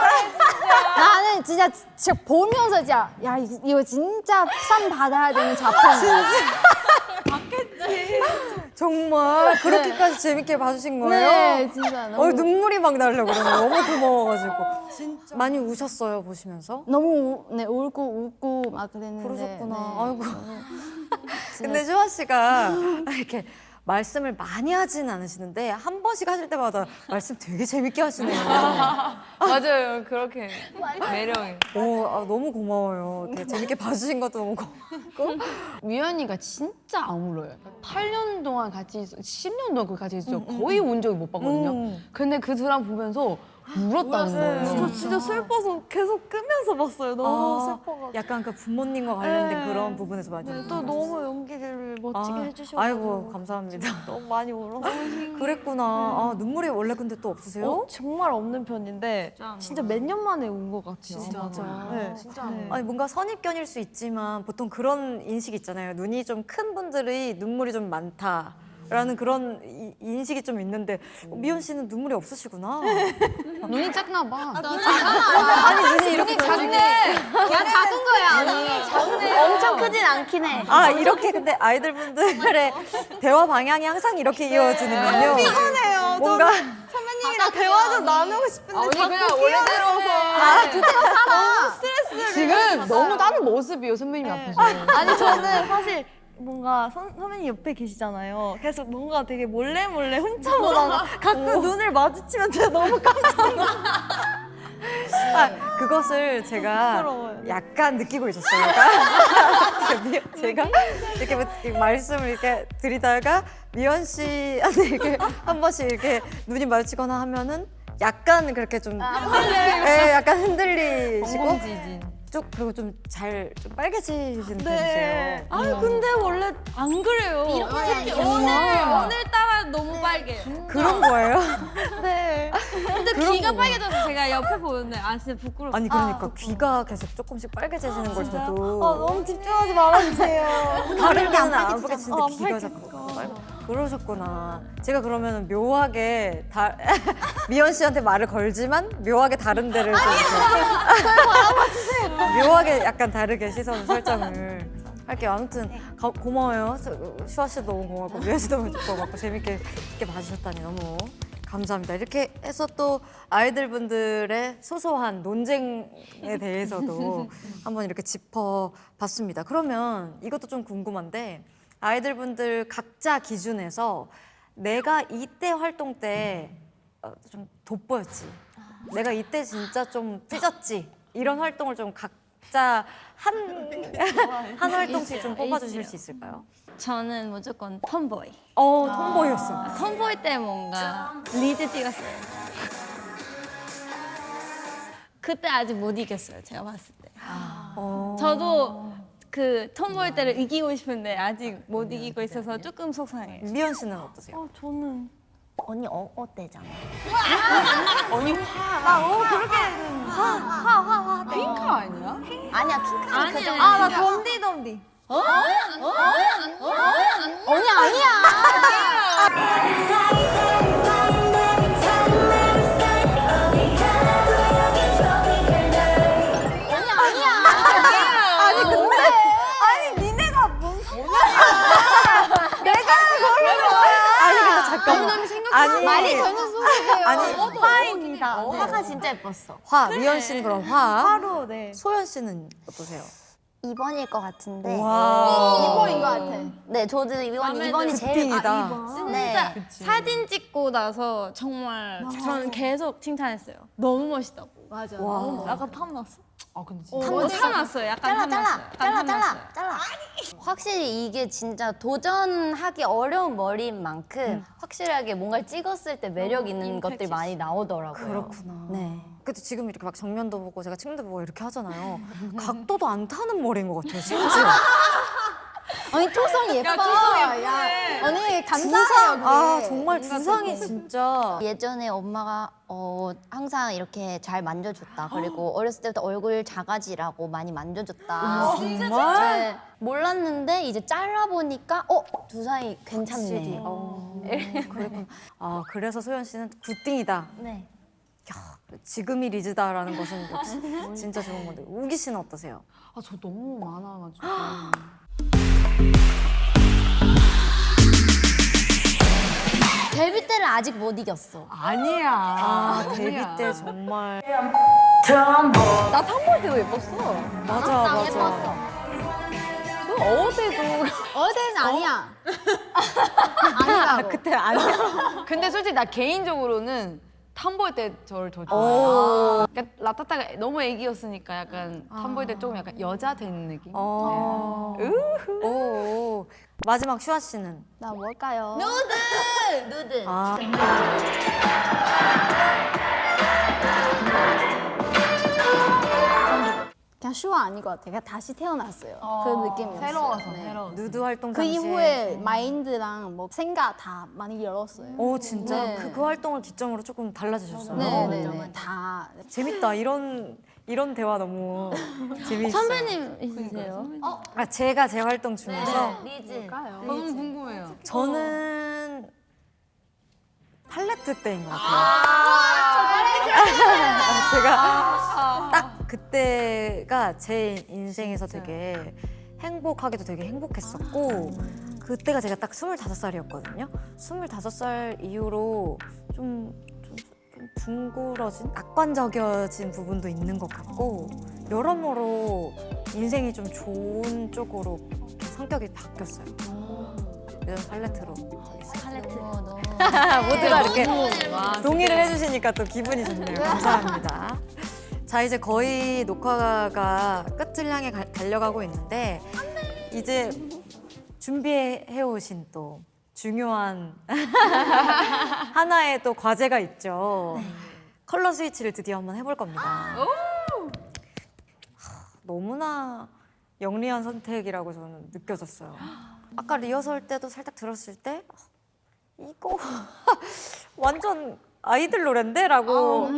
나는 진짜 보면서 진짜 야 이거 진짜 상 받아야 되는 작품이야. 정말 그렇게까지 재밌게 봐주신 거예요? 네, 진짜 너무 눈물이 막 나려고 그러네요. 너무 고마워가지고. 진짜 많이 우셨어요 보시면서? 너무 울고 웃고 막 그랬는데. 그러셨구나. 네. 아이고. 근데 슈아 씨가 이렇게 말씀을 많이 하진 않으시는데 한 번씩 하실 때마다 말씀 되게 재밌게 하시네요. 맞아요. 그렇게 매력이. 너무 고마워요. 이렇게 재밌게 봐주신 것도 너무 고맙고. 미연이가 진짜 안 울어요. 8년 동안 같이 있어, 10년 동안 같이 있어. 거의 운 적이 못 봤거든요. 근데 그 드라마 보면서 울었다는 거예요. 저 진짜 슬퍼서 계속 끄면서 봤어요. 너무 슬퍼가지고. 약간 그 부모님과 관련된 그런 부분에서 많이 또 너무 연기를 멋지게 해주셔서 아이고 감사합니다. 너무 많이 울어서 그랬구나. 눈물이 원래 근데 또 없으세요? 정말 없는 편인데 진짜 몇 년 만에 운 것 같아요. 진짜. 네. 아니 뭔가 선입견일 수 있지만 보통 그런 인식이 있잖아요. 눈이 좀 큰 분들이 눈물이 좀 많다라는 그런 인식이 좀 있는데 미연 씨는 눈물이 없으시구나. 눈이 작나 봐. 아니 눈이 이렇게 작네. 야 작은 거야. 언니. 작네. 엄청 크진 않긴 해. 이렇게 근데 아이들 분들의 대화 방향이 항상 이렇게 이어지는군요. 피곤해요. 뭔가 선배님이랑 대화 좀 나누고 싶은데 언니 자꾸 그냥 원래대로서. 그대로 살아. 지금 너무 다른 모습이에요 선배님 앞에서. 아니 저는 사실 뭔가 선배님 옆에 계시잖아요. 그래서 뭔가 되게 몰래 훔쳐보다가 가끔 눈을 마주치면 제가 너무 깜짝 그것을 제가 부끄러워요. 약간 느끼고 있었어요. 제가 이렇게 말씀을 이렇게 드리다가 미연 씨한테 이렇게 한 번씩 이렇게 눈이 마주치거나 하면은 약간 그렇게 좀 약간 흔들리시고 쭉 그리고 좀 빨개지시는 편이세요. 아니 근데 원래 안 그래요. 오늘따라 너무 빨개요. 그런 거예요? 네. 근데 귀가 빨개져서 제가 옆에 보는데 진짜 부끄럽다. 아니 그러니까 귀가 계속 조금씩 빨개지시는 걸 저도 너무 집중하지 말아주세요. 다른 데는 안 빨개지는데 귀가 자꾸 그러셨구나. 제가 그러면 묘하게 미연 씨한테 말을 걸지만 묘하게 다른 데를 좀 묘하게 약간 다르게 시선 설정을 할게요. 아무튼 고마워요. 슈아 씨도 너무 고맙고 미연 씨도 너무 고맙고 재밌게 이렇게 봐주셨다니 너무 감사합니다. 이렇게 해서 또 아이들 분들의 소소한 논쟁에 대해서도 한번 이렇게 짚어봤습니다. 그러면 이것도 좀 궁금한데 아이들 분들 각자 기준에서 내가 이때 활동 때 좀 돋보였지. 내가 이때 진짜 좀 찢었지. 이런 활동을 좀 각자 한 활동씩 좀 뽑아주실 수 있을까요? 저는 무조건 톰보이. 톰보이였어. 톰보이 때 뭔가 리즈 찍었어요. 그때 아직 못 이겼어요. 제가 봤을 때. 저도 그 톰보이 때를 이기고 싶은데 아직 못 이기고 있어서 조금 속상해요. 미연 씨는 어떠세요? 저는 언니 어때잖아. 그렇게는 핑크 아니야? 아니야 핑크는 그 정도. 아 나 덤디덤디. 언니 아니야. 아니 니네가 뭔 아니 근데 잠깐만. 아니 말이 되는 소리예요. 아니 화입니다. 화가 진짜 예뻤어. 화 미연 씨는 그럼 화. 하루 네. 소연 씨는 어떠세요? 2번일 것 같은데. 와. 2번인 것 같아. 네, 저도 2번이 제일 굿빙이다. 네. 사진 찍고 나서 정말 저는 계속 칭찬했어요. 너무 멋있다고. 맞아. 와. 약간 탐났어. 아 근데 진짜 탐났어요. 약간 잘라. 확실히 이게 진짜 도전하기 어려운 머리인 만큼 확실하게 뭔가를 찍었을 때 매력 있는 것들이 많이 나오더라고요. 그렇구나. 네. 근데 지금 이렇게 막 정면도 보고 제가 측면도 보고 이렇게 하잖아요. 각도도 안 타는 머리인 것 같아요, 심지어. 언니 토성 예뻐. 야, 언니 감사해요. 두상, 그게. 아 정말 두상이 진짜. 예전에 엄마가 항상 이렇게 잘 만져줬다. 그리고 어렸을 때부터 얼굴 작아지라고 많이 만져줬다. 정말? 네, 몰랐는데 이제 잘라보니까 두상이 괜찮네. 그랬구나. 아 그래서 소연 씨는 굿띵이다. 네. 지금이 리즈다라는 것은 역시 진짜 좋은 건데 우기 씨는 어떠세요? 아 저 너무 많아가지고. 데뷔 때를 아직 못 이겼어. 아니야. 아 데뷔 때 정말 나 탐볼 때도 예뻤어. 맞아. 예뻤어. 저 어우 때도. 어제는 아니야. 아니라고. 그때 아니야. 근데 솔직히 나 개인적으로는 탐볼 때 저를 더 좋아해요. 그러니까 라타타가 너무 애기였으니까 약간 탐볼 때 조금 약간 여자 된 느낌. 오. 마지막 슈아 씨는? 나 뭘까요? 누드. 아 그냥 슈아 아닌 것 같아. 그냥 다시 태어났어요. 그 느낌이었어요. 새로워서 네. 새로워. 누드 활동 그 당시에. 이후에 마인드랑 뭐 생각 다 많이 열었어요. 오 진짜 네. 그 활동을 기점으로 조금 달라지셨어요. 네네네. 다. 재밌다. 이런 대화 너무 재밌어요. 선배님 있으세요? 아 제가 제 활동 중에서 리즈. 너무 궁금해요. 저는 팔레트 때인 것 같아요. 제가 딱 그때가 제 인생에서 되게 행복하게도 되게 행복했었고 그때가 제가 딱 25살이었거든요. 25살 이후로 좀 둥그러진 낙관적여진 부분도 있는 것 같고 여러모로 인생이 좀 좋은 쪽으로 성격이 바뀌었어요. 요즘 팔레트로 팔레트. 모두가 이렇게 동의를 해주시니까 또 기분이 좋네요. 감사합니다. 자 이제 거의 녹화가 끝을 향해 달려가고 있는데 이제 준비해 오신 또 중요한 하나의 또 과제가 있죠. 컬러 스위치를 드디어 한번 해볼 겁니다. 너무나 영리한 선택이라고 저는 느껴졌어요. 아까 리허설 때도 살짝 들었을 때 이거 완전 아이들 노래인데? 라고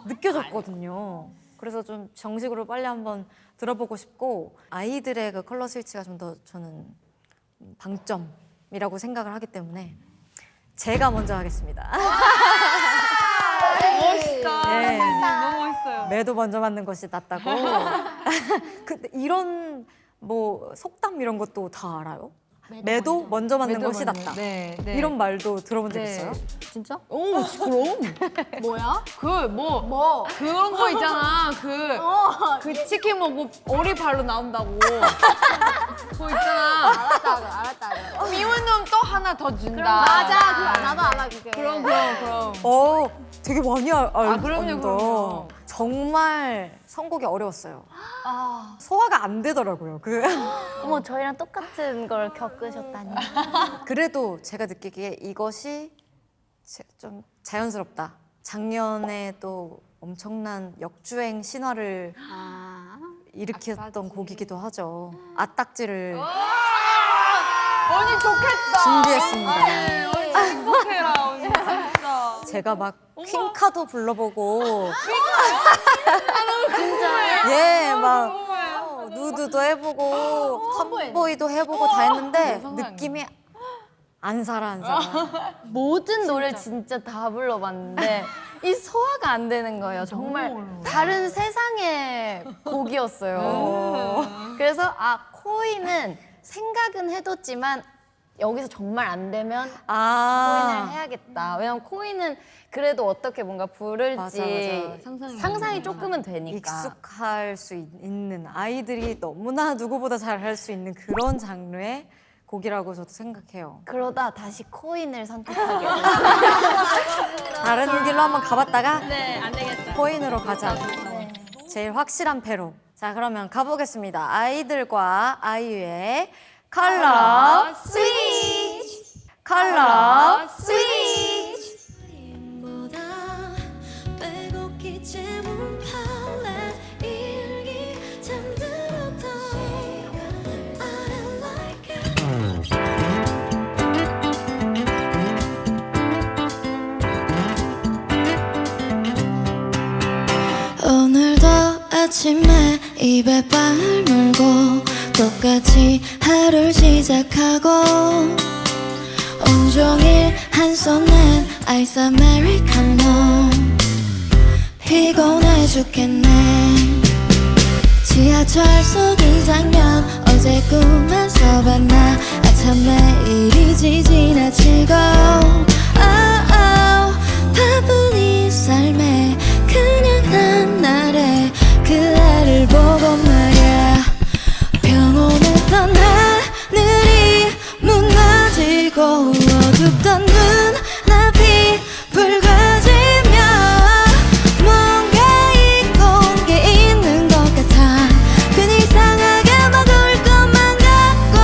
느껴졌거든요. 그래서 좀 정식으로 빨리 한번 들어보고 싶고 아이들의 그 컬러 스위치가 좀 더 저는 방점이라고 생각을 하기 때문에 제가 먼저 하겠습니다. 멋있다. 네. 너무 멋있어요. 매도 먼저 맞는 것이 낫다고. 근데 이런 뭐 속담 이런 것도 다 알아요? 매도 먼저 맞는 것이 낫다. 네, 네. 이런 말도 들어본 적 네. 있어요? 진짜? 오, 그럼. 뭐야? 뭐 그런 거 있잖아. 그 치킨 먹고 오리 발로 나온다고. 그거 있잖아. 알았다. 미운 놈 또 하나 더 준다. 맞아. 그거 나도 알아 그게. 그럼. 되게 많이 알고 그럼요, 그럼요. 정말 선곡이 어려웠어요. 소화가 안 되더라고요. 어머 저희랑 똑같은 걸 겪으셨다니. 그래도 제가 느끼기에 이것이 좀 자연스럽다. 작년에 또 엄청난 역주행 신화를 일으켰던 곡이기도 하죠. 아딱지를 언니 좋겠다. 준비했습니다. 언니 행복해라 언니 진짜. 제가 막 퀸카도 불러보고 예, 막 누드도 해보고 tom보이도 해보고 다 했는데 느낌이 안 살아. 모든 노래를 진짜 다 불러봤는데 이 소화가 안 되는 거예요. 정말 다른 세상의 곡이었어요. 그래서 코인은 생각은 해뒀지만 여기서 정말 안 되면 코인을 해야겠다. 왜냐면 코인은 그래도 어떻게 뭔가 부를지 맞아. 상상이 조금은 되니까. 익숙할 수 있는 아이들이 너무나 누구보다 잘할 수 있는 그런 장르의 곡이라고 저도 생각해요. 그러다 다시 코인을 선택하게 됐어요. 다른 길로 한번 가봤다가 네, 안 되겠다. 코인으로 가자. 제일 확실한 패로. 자, 그러면 가보겠습니다. 아이들과 아이유의 컬러 스위치. 컬러 스위치. 보다 빼곡히 채운 팔레 일기 잠들었던 I like it. 오늘도 아침에 입에 빵을 물고 똑같이 하루를 시작하고 온종일 한 손엔 아이스 아메리카노 피곤해 죽겠네 지하철 속 이 장면 어제 꿈에서 봤나 아참 내일이지 지나치고 바쁜 이 삶에 그냥 난 나를 그날을 보고 말야 평온했던 하늘이 무너지고 어둡던 눈앞이 붉어지며 뭔가 잊고 게 있는 것 같아 괜히 이상하게 막 울 것만 같고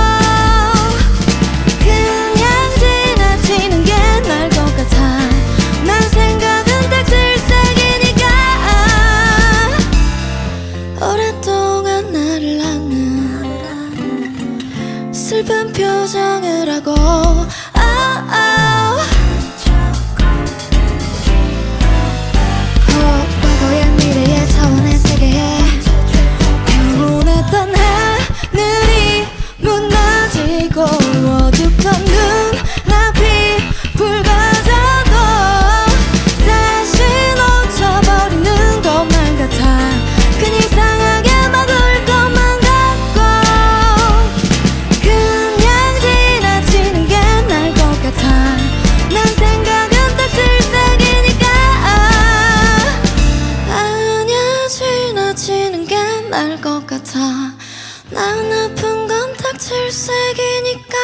그냥 지나치는 게 나을 것 같아 난 생각은 딱 질색이니까 오랫동안 나를 아는 슬픈 표정을 하고 과거의 미래의 차원의 세계에 평온했던 하늘이 무너지고 어둡던 눈앞이 붉어져도 다시 놓쳐버리는 것만 같아 괜히 이상하게 막 울 것만 같고 그냥 지나치는 게 나을 것 같아 난 생각은 딱 질색이니까 아니야 지나치는 게 나을 것 같아 난 아픈 건 딱 질색이니까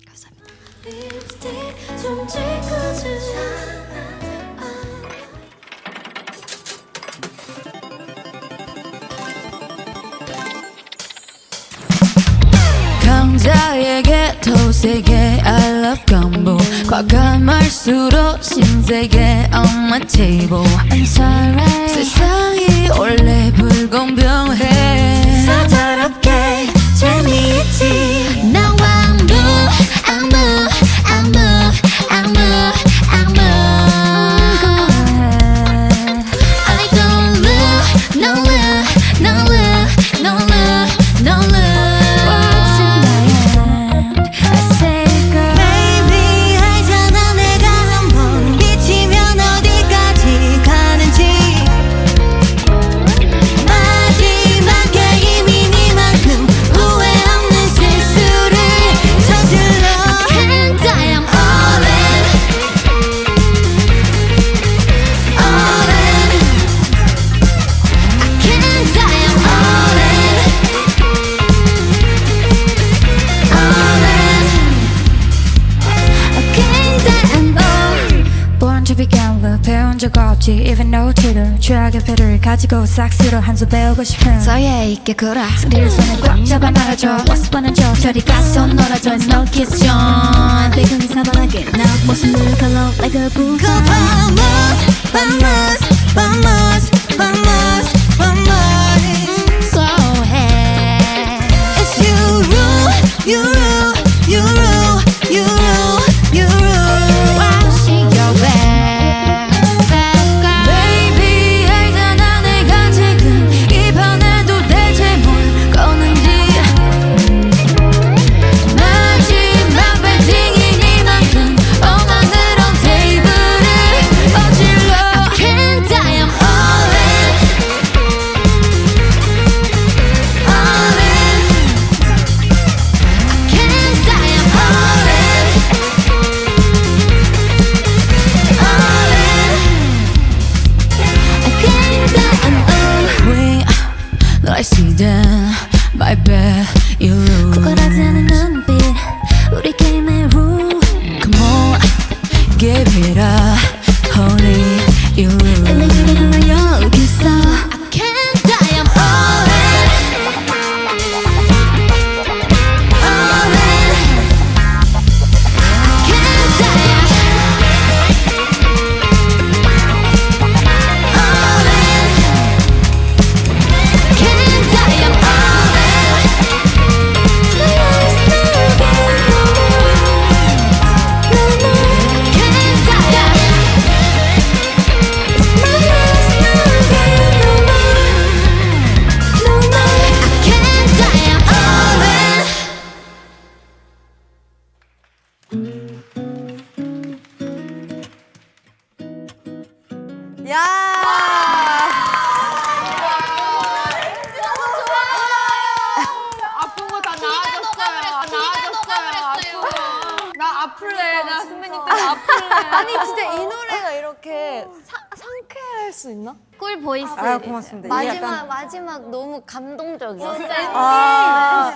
감사합니다 립스틱 좀 찍어주자 강자에게 더 세게 I love combo 과감할수록 신세계 on my table I'm sorry 세상이 원래 불공평해 서럽게 재미있지 Now I'm move, I'm move, I'm move, I'm move, I'm move Go ahead I don't lose, no lose, no lose, no lose, no lose 배운 적 없지 even no tutor 최악의 패를 가지고 싹스로 한 수 배우고 싶은 서예 있게 굴어 소리를 손에 꽉 잡아 말아줘 What's fun 저 저리 가서 놀아줘 It's no kiss John 배경이 사방하게 나 모습을 color like a bullseye Vamos, vamos, vamos, vamos, vamos Go ahead It's you rule, you rule, you rule, you rule 야! 아픈 거 다 나아졌어요. 나 아플래. 나 선배님 때문에 아플래. 아니 진짜 이 노래가 이렇게 상쾌할 수 있나? 꿀 보이스. 아, 고맙습니다. 이게 마지막 너무 감동적이었어요.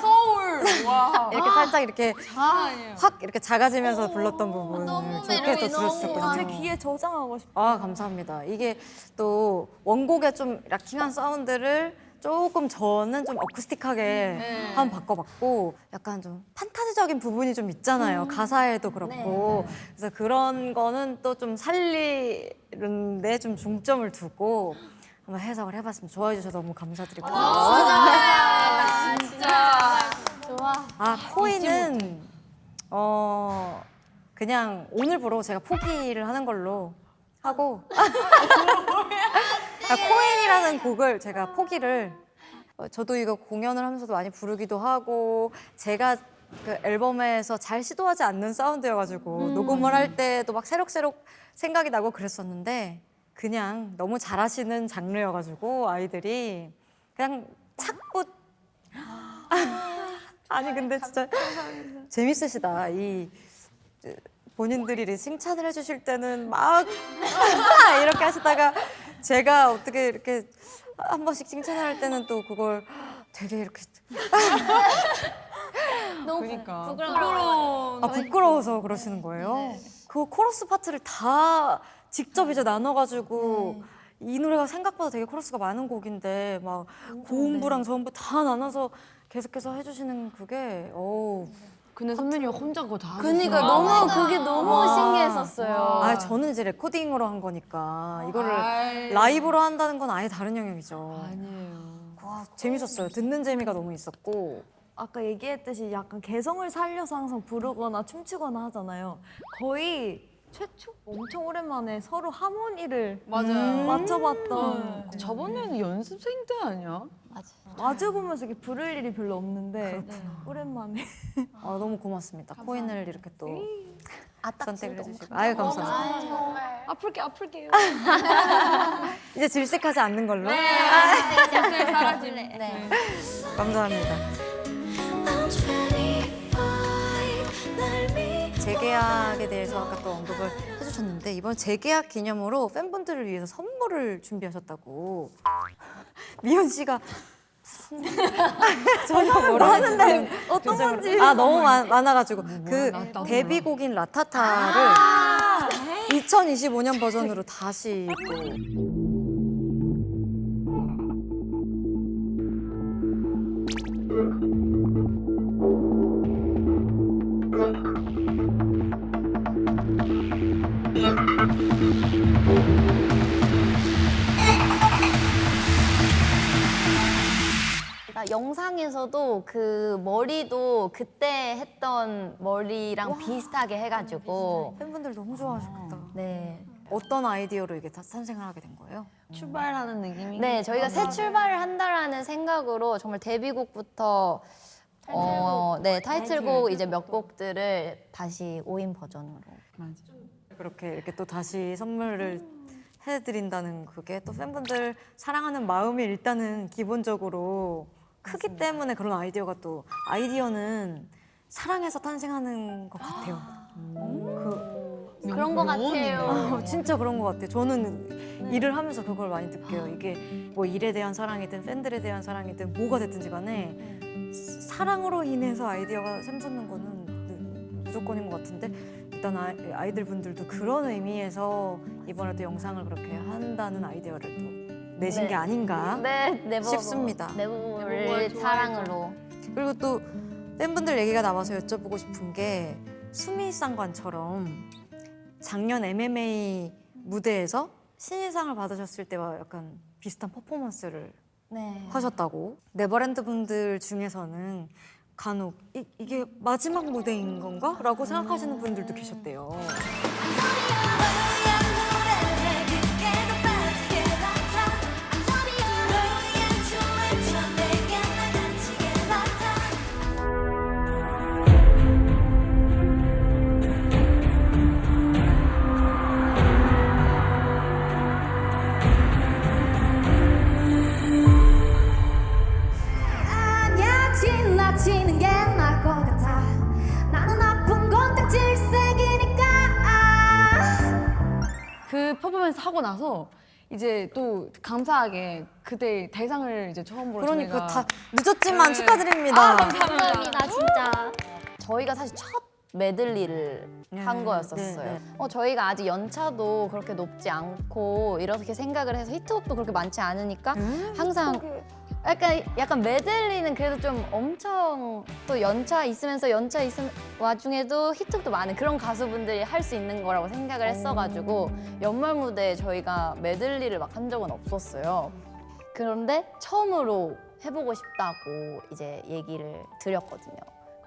소울. 와. 이렇게 살짝 이렇게 아니에요. 확 이렇게 작아지면서 불렀던 부분을 좋게 또 들었었거든요. 제 귀에 저장하고 싶어. 아, 감사합니다. 이게 또 원곡의 좀 락킹한 사운드를 조금 저는 좀 어쿠스틱하게 한번 바꿔봤고 약간 좀 판타지적인 부분이 좀 있잖아요. 가사에도 그렇고. 그래서 그런 거는 또 좀 살리는데 좀 중점을 두고 한번 해석을 해봤습니다. 좋아해 주셔서 너무 감사드리고요. 진짜. 아, 코인은 그냥 오늘부로 제가 포기를 하는 걸로 하고 코인이라는 곡을 제가 포기를 저도 이거 공연을 하면서도 많이 부르기도 하고 제가 그 앨범에서 잘 시도하지 않는 사운드여가지고 녹음을 할 때도 막 새록새록 생각이 나고 그랬었는데 그냥 너무 잘하시는 장르여가지고 아이들이 그냥 찾고 아니 근데 진짜 재밌으시다. 이 본인들이 칭찬을 해주실 때는 막 이렇게 하시다가 제가 어떻게 이렇게 한 번씩 칭찬을 할 때는 또 그걸 되게 이렇게 그러니까. 부끄러워서 그러시는 거예요. 그 코러스 파트를 다 직접 이제 나눠가지고 이 노래가 생각보다 되게 코러스가 많은 곡인데 막 고음부랑 저음부 다 나눠서 계속해서 해주시는 그게 근데 선배님 혼자 그거 다 그니까 하셨어요. 그게 너무 신기했었어요. 아 저는 이제 레코딩으로 한 거니까 이거를 라이브로 한다는 건 아예 다른 영역이죠. 아니에요. 와 재밌었어요. 듣는 재미가 너무 있었고 아까 얘기했듯이 약간 개성을 살려서 항상 부르거나 춤추거나 하잖아요. 거의 최초 엄청 오랜만에 서로 하모니를 맞춰봤던 저번에는 연습생 때 아니야? 마주보면서 이렇게 부를 일이 별로 없는데 오랜만에 너무 고맙습니다. 코인을 이렇게 또 선택을 해주시고 아유 어, 감사합니다. 아플게요. 이제 질색하지 않는 걸로 네. 감사합니다. 재계약에 대해서 아까 또 언급을 해주셨는데 이번 재계약 기념으로 팬분들을 위해서 선물을 준비하셨다고 미연 씨가 전혀 모르는데 어떤 건지 너무 많아가지고 그 데뷔곡인 라타타를 2025년 버전으로 다시 또 영상에서도 그 머리도 그때 했던 머리랑 비슷하게 해가지고 팬분들 너무 좋아하셨겠다. 네. 어떤 아이디어로 이게 다 탄생을 하게 된 거예요? 출발하는 느낌이. 네, 저희가 새 출발을 한다라는 생각으로 정말 데뷔곡부터 타이틀곡 이제 몇 곡들을 다시 5인 버전으로. 그렇게 이렇게 또 다시 선물을 해드린다는 그게 또 팬분들 사랑하는 마음이 일단은 기본적으로 크기 때문에 그런 아이디어가 또 아이디어는 사랑해서 탄생하는 것 같아요. 그런 것 같아요. 진짜 그런 것 같아요. 저는 일을 하면서 그걸 많이 느껴요. 이게 뭐 일에 대한 사랑이든 팬들에 대한 사랑이든 뭐가 됐든지 간에 사랑으로 인해서 아이디어가 샘솟는 거는 무조건인 것 같은데 일단 아이들 분들도 그런 의미에서 이번에도 영상을 그렇게 한다는 아이디어를 또 내신 게 아닌가 싶습니다. 내부를 사랑으로. 그리고 또 팬분들 얘기가 나와서 여쭤보고 싶은 게 수미상관처럼 작년 MMA 무대에서 신인상을 받으셨을 때와 약간 비슷한 퍼포먼스를 하셨다고. 네버랜드 분들 중에서는 간혹 이게 마지막 무대인 건가? 라고 생각하시는 분들도 계셨대요. 하면서 하고 나서 이제 또 감사하게 그때 대상을 이제 처음으로 그러니까 저희가 다 늦었지만 네. 축하드립니다. 감사합니다, 진짜. 저희가 사실 첫 메들리를 한 거였었어요. 네, 저희가 아직 연차도 그렇게 높지 않고 이렇게 생각을 해서 히트곡도 그렇게 많지 않으니까 항상 약간 메들리는 그래도 좀 엄청 또 연차 있은 와중에도 히트곡도 많은 그런 가수분들이 할 수 있는 거라고 생각을 했어가지고 연말 무대에 저희가 메들리를 막 한 적은 없었어요. 그런데 처음으로 해보고 싶다고 이제 얘기를 드렸거든요.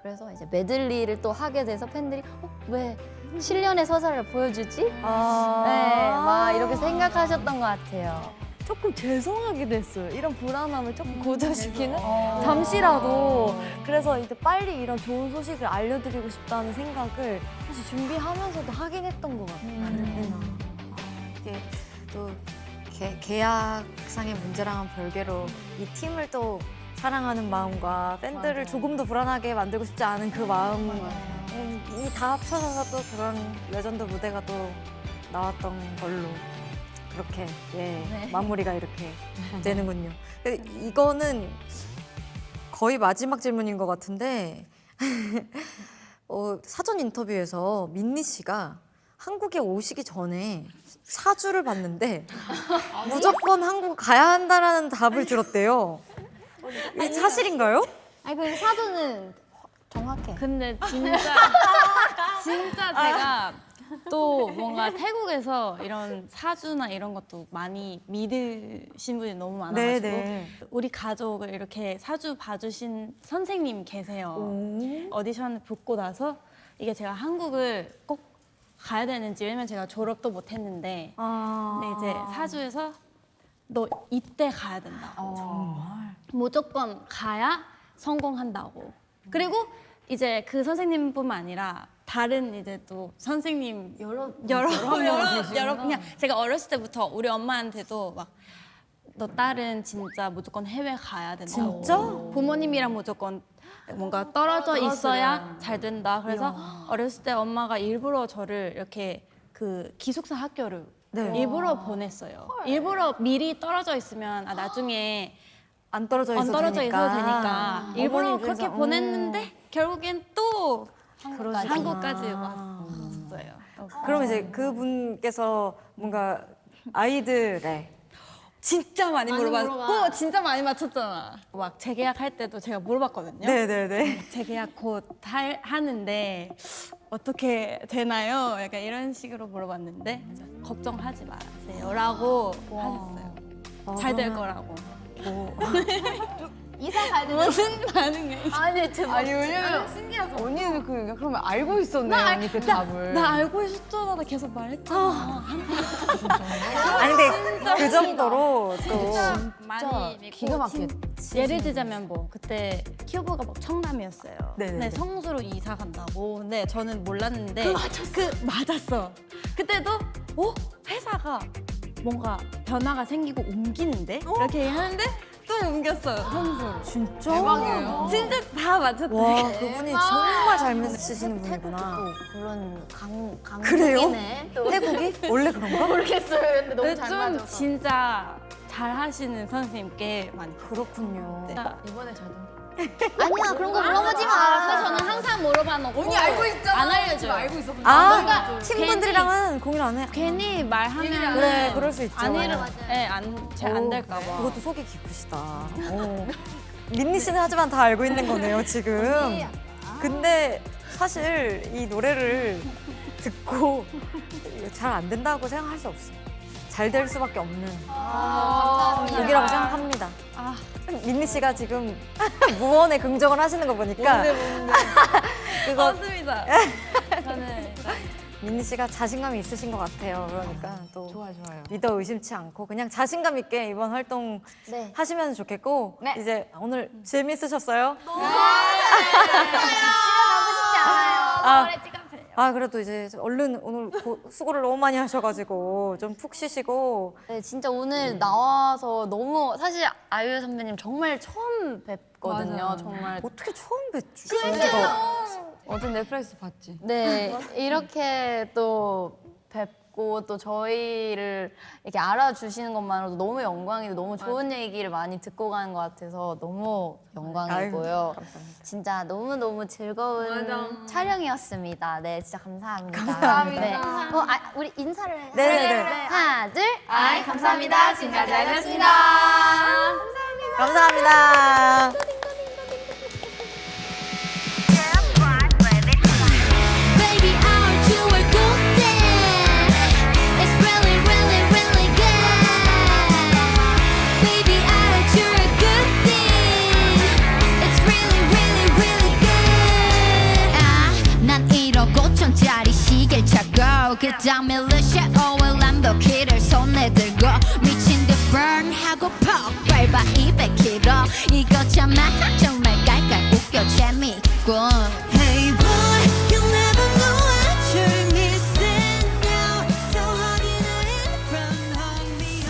그래서 이제 메들리를 또 하게 돼서 팬들이 왜 실련의 서사를 보여주지? 네, 막 이렇게 생각하셨던 것 같아요. 조금 죄송하게 됐어요. 이런 불안함을 조금 고조시키는 잠시라도. 그래서 이제 빨리 이런 좋은 소식을 알려드리고 싶다는 생각을 사실 준비하면서도 하긴 했던 것 같아요. 이게 또 계약상의 문제랑은 별개로 이 팀을 또 사랑하는 마음과 팬들을 조금 더 불안하게 만들고 싶지 않은 그 마음이 다 합쳐져서 또 그런 레전드 무대가 또 나왔던 걸로 그렇게 마무리가 이렇게 되는군요. 이거는 거의 마지막 질문인 것 같은데 사전 인터뷰에서 민니 씨가 한국에 오시기 전에 사주를 봤는데 무조건 한국 가야 한다라는 답을 들었대요. 이게 사실인가요? 아니 그 사전은 정확해. 근데 진짜 제가 또 뭔가 태국에서 이런 사주나 이런 것도 많이 믿으신 분이 너무 많아가지고 네네. 우리 가족을 이렇게 사주 봐주신 선생님 계세요. 오디션을 붙고 나서 이게 제가 한국을 꼭 가야 되는지, 왜냐면 제가 졸업도 못했는데 근데 이제 사주에서 너 이때 가야 된다. 정말? 무조건 가야 성공한다고. 그리고 이제 그 선생님뿐만 아니라 다른 이제 또 선생님 여러 그냥 제가 어렸을 때부터 우리 엄마한테도 막 너 딸은 진짜 무조건 해외 가야 된다고. 진짜? 부모님이랑 무조건 뭔가 떨어져 있어야 잘 된다. 그래서 어렸을 때 엄마가 일부러 저를 이렇게 그 기숙사 학교를 일부러 보냈어요. 일부러 미리 떨어져 있으면 나중에 안 떨어져 있어도 있어도 되니까. 되니까 일부러 어머니 그렇게 그래서, 보냈는데 결국엔 또 그러시구나. 한국까지 왔어요. 그럼 이제 그분께서 뭔가 아이들의 진짜 많이 물어봤고 진짜 많이 맞췄잖아. 막 재계약할 때도 제가 물어봤거든요. 네네네. 재계약 곧 하는데 어떻게 되나요? 약간 이런 식으로 물어봤는데 걱정하지 마세요라고 하셨어요. 잘 될 거라고. 이사 가야 되는 무슨 반응이야? 아니 제 아니 왜냐면 언니는 그러면 알고 있었네 언니 그 답을. 나 알고 있었잖아. 나 계속 말했잖아. 아니 근데 그 정도로 또 많이 믿고 기가 막히게. 예를 들자면 뭐 그때 큐브가 막 청담이었어요. 네네네. 네, 성수로 이사 간다고. 근데 저는 몰랐는데 맞았어. 그때도 회사가 뭔가 변화가 생기고 옮기는데 이렇게 하는데 또 옮겼어요. 성수로. 진짜 대박이에요. 진짜 다 맞췄대. 와 그분이 정말 잘 쓰시는 분이구나. 그런 그래요? 강국이네. 또 태국이 원래 그런가? 모르겠어요. 근데 너무 잘 좀 맞아서. 진짜 잘 하시는 선생님께 많이 그렇군요. 네. 이번에 저도. 아니야 그런 거 물어보지 마. 그래서 저는 항상 물어봐 놓고 언니 알고 있잖아. 안 알려줘요. 알고 있어. 아 팀분들이랑은 공유 안 해. 괜히 말하면 그래 그럴 수 있죠. 잘 안 될까 봐. 그것도 속이 깊으시다. 민니 씨는 하지만 다 알고 있는 거네요 지금. 근데 사실 이 노래를 듣고 잘 안 된다고 생각할 수 없어요. 잘 될 수밖에 없는 곡이라고 생각합니다. 민니 씨가 지금 무언의 긍정을 하시는 거 보니까 그거 맞습니다. 저는 민니 씨가 자신감이 있으신 것 같아요. 그러니까 또 좋아요. 믿어 의심치 않고 그냥 자신감 있게 이번 활동 네. 하시면 좋겠고 이제 오늘 재밌으셨어요? 그래도 이제 얼른 오늘 수고를 너무 많이 하셔가지고 좀 푹 쉬시고 네, 진짜 오늘 나와서 너무 사실 아이유 선배님 정말 처음 뵙거든요. 맞아요. 정말. 어떻게 처음 뵀지? 어제 넷플릭스 봤지. 네, 이렇게 또 뵙고 있고 또 저희를 이렇게 알아주시는 것만으로도 너무 영광이고 너무 좋은 얘기를 많이 듣고 가는 것 같아서 너무 영광이고요. 진짜 너무너무 즐거운 촬영이었습니다. 네, 진짜 감사합니다. 감사합니다. 네. 우리 인사를 네네네. 하나, 둘. 아이, 감사합니다. 지금까지 알겠습니다. 감사합니다. Baby, I heard you were good then. It's really, really, really good. Baby, I heard you were good thing. It's really, really, really good. 난 1억 5천짜리 시계를 차고 그 다음 밀리시아 오일 람보키를 손에 들고 미친 듯 burn 하고 퍽 밟아 200km 이거 참아 정말 깔깔 웃겨 재미있군. Hey boy, you'll never know what you're missing now. So hug it in front of me.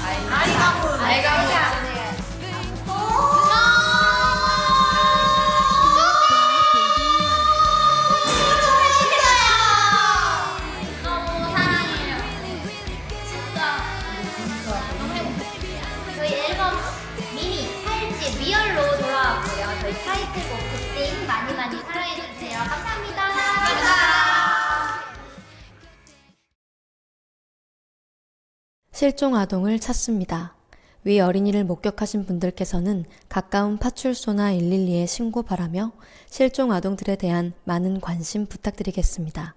저희 앨범 미니 8집 리얼로 돌아왔고요. 저희 타이틀곡 굿띵 많이 많이 사랑해주세요. 감사합니다. 실종 아동을 찾습니다. 위 어린이를 목격하신 분들께서는 가까운 파출소나 112에 신고 바라며 실종 아동들에 대한 많은 관심 부탁드리겠습니다.